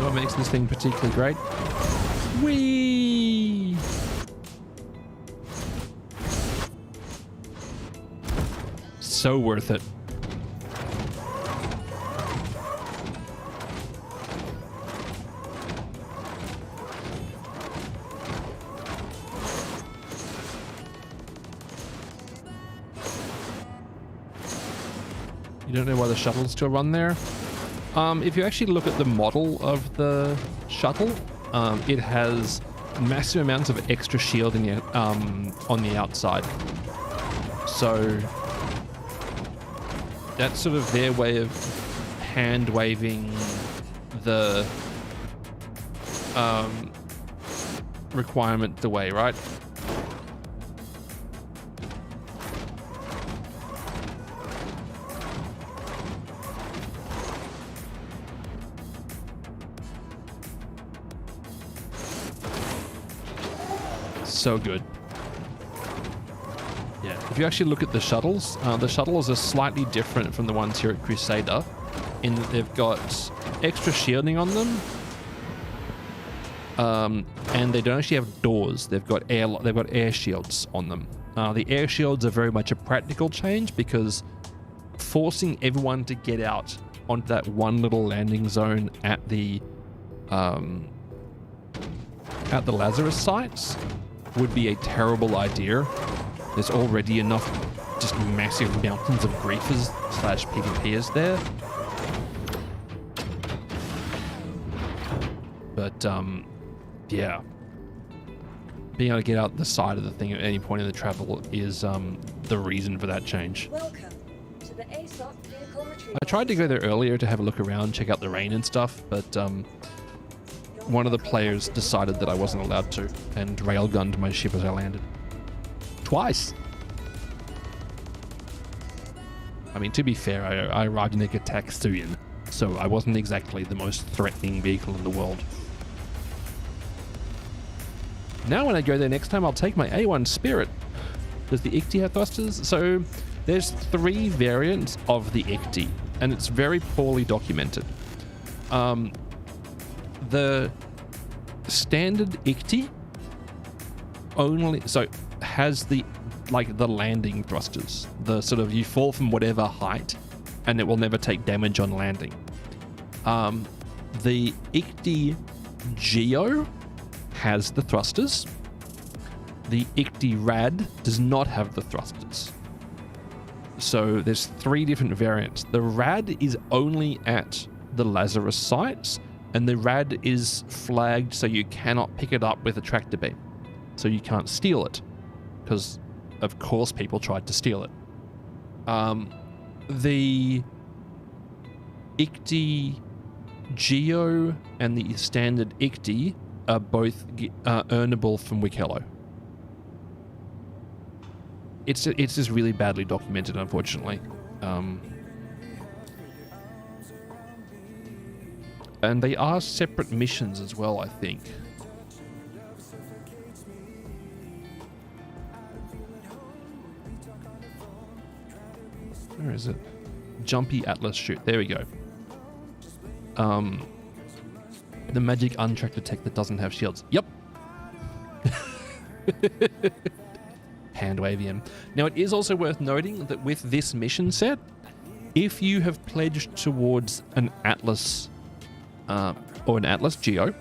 Speaker 2: What makes this thing particularly great? Whee! So worth it. You don't know why the shuttles still run there? If you actually look at the model of the shuttle, it has massive amounts of extra shielding on the outside. So that's sort of their way of hand waving the requirement away, right? So good. Yeah, if you actually look at the shuttles are slightly different from the ones here at Crusader in that they've got extra shielding on them, and they don't actually have doors. They've got air shields on them. The air shields are very much a practical change because forcing everyone to get out onto that one little landing zone at the Lazarus sites would be a terrible idea. There's already enough just massive mountains of griefers / PvPers there. But yeah, being able to get out the side of the thing at any point in the travel is the reason for that change.
Speaker 3: Welcome to the ASOC vehicle retrieval.
Speaker 2: I tried to go there earlier to have a look around, check out the rain and stuff, but one of the players decided that I wasn't allowed to and railgunned my ship as I landed. Twice. I mean, to be fair, I arrived in a Gataxian, so I wasn't exactly the most threatening vehicle in the world. Now when I go there next time, I'll take my A1 Spirit. Does the ICTI have thrusters? So there's 3 variants of the ICTI, and it's very poorly documented. The standard ICTI only has the landing thrusters, the sort of you fall from whatever height and it will never take damage on landing. The ICTI Geo has the thrusters. The ICTI Rad does not have the thrusters. So there's 3 different variants. The Rad is only at the Lazarus sites, and the Rad is flagged so you cannot pick it up with a tractor beam. So you can't steal it, because of course people tried to steal it. The ICTI Geo and the standard ICTI are both earnable from Wikello. It's just really badly documented, unfortunately. And they are separate missions as well, I think. Where is it? Jumpy Atlas shoot. There we go. The magic untracked tech that doesn't have shields. Yep. Hand wavium. Now, it is also worth noting that with this mission set, if you have pledged towards an Atlas or an Atlas Geo,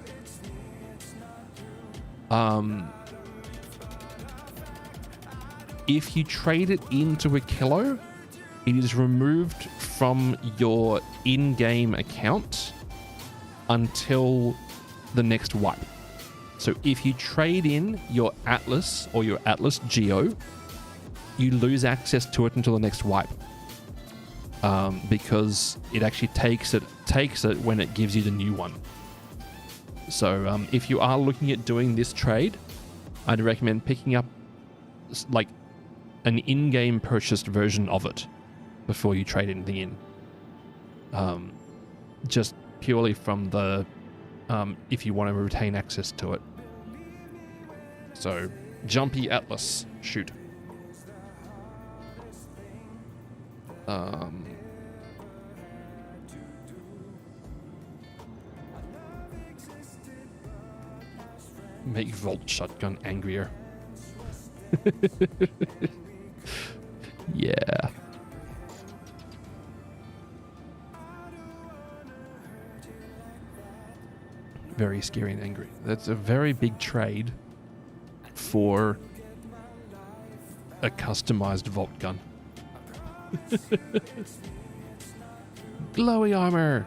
Speaker 2: if you trade it into a kilo, it is removed from your in-game account until the next wipe. So if you trade in your Atlas or your Atlas Geo, you lose access to it until the next wipe. Because it actually takes it when it gives you the new one. So if you are looking at doing this trade, I'd recommend picking up like an in-game purchased version of it before you trade anything in. Just purely from the if you want to retain access to it. So Jumpy Atlas, shoot. Make Volt Shotgun angrier. Yeah. Very scary and angry. That's a very big trade for a customized Volt gun. glowy armor.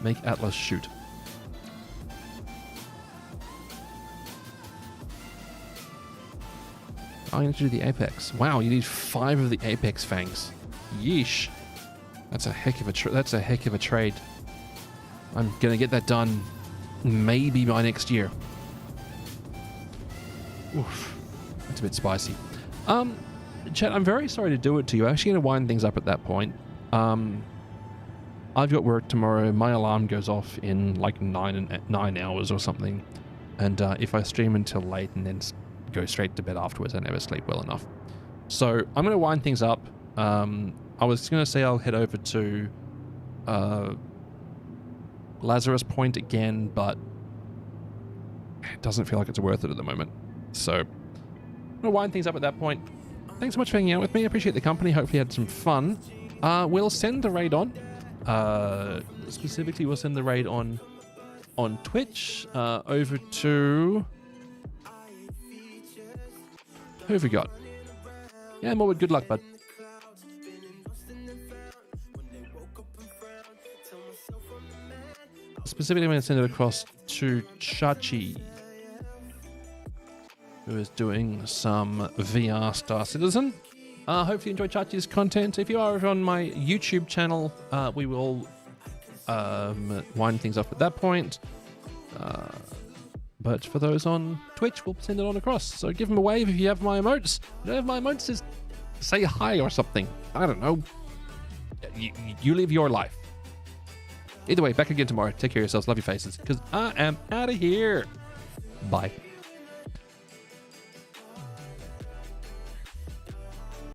Speaker 2: Make Atlas shoot. Oh, you need to do the apex. Wow, you need 5 of the apex fangs. Yeesh. That's a heck of a trade. I'm gonna get that done maybe by next year. Oof. That's a bit spicy. Chat, I'm very sorry to do it to you. I'm actually gonna wind things up at that point. I've got work tomorrow. My alarm goes off in like 9 hours or something. And if I stream until late and then go straight to bed afterwards, I never sleep well enough. So I'm going to wind things up. I was going to say I'll head over to Lazarus Point again, but it doesn't feel like it's worth it at the moment. So I'm going to wind things up at that point. Thanks so much for hanging out with me. I appreciate the company. Hopefully you had some fun. We'll send the raid on. Specifically, we'll send the raid on Twitch over to... Who have we got? Yeah, Morwood, good luck, bud. Specifically, I'm going to send it across to Chachi, who is doing some VR Star Citizen. Hopefully you enjoyed Chachi's content. If you are on my YouTube channel, we will wind things up at that point. But for those on Twitch, we'll send it on across. So give them a wave if you have my emotes. If you don't have my emotes, just say hi or something. I don't know. You live your life. Either way, back again tomorrow. Take care of yourselves. Love your faces. Because I am out of here. Bye.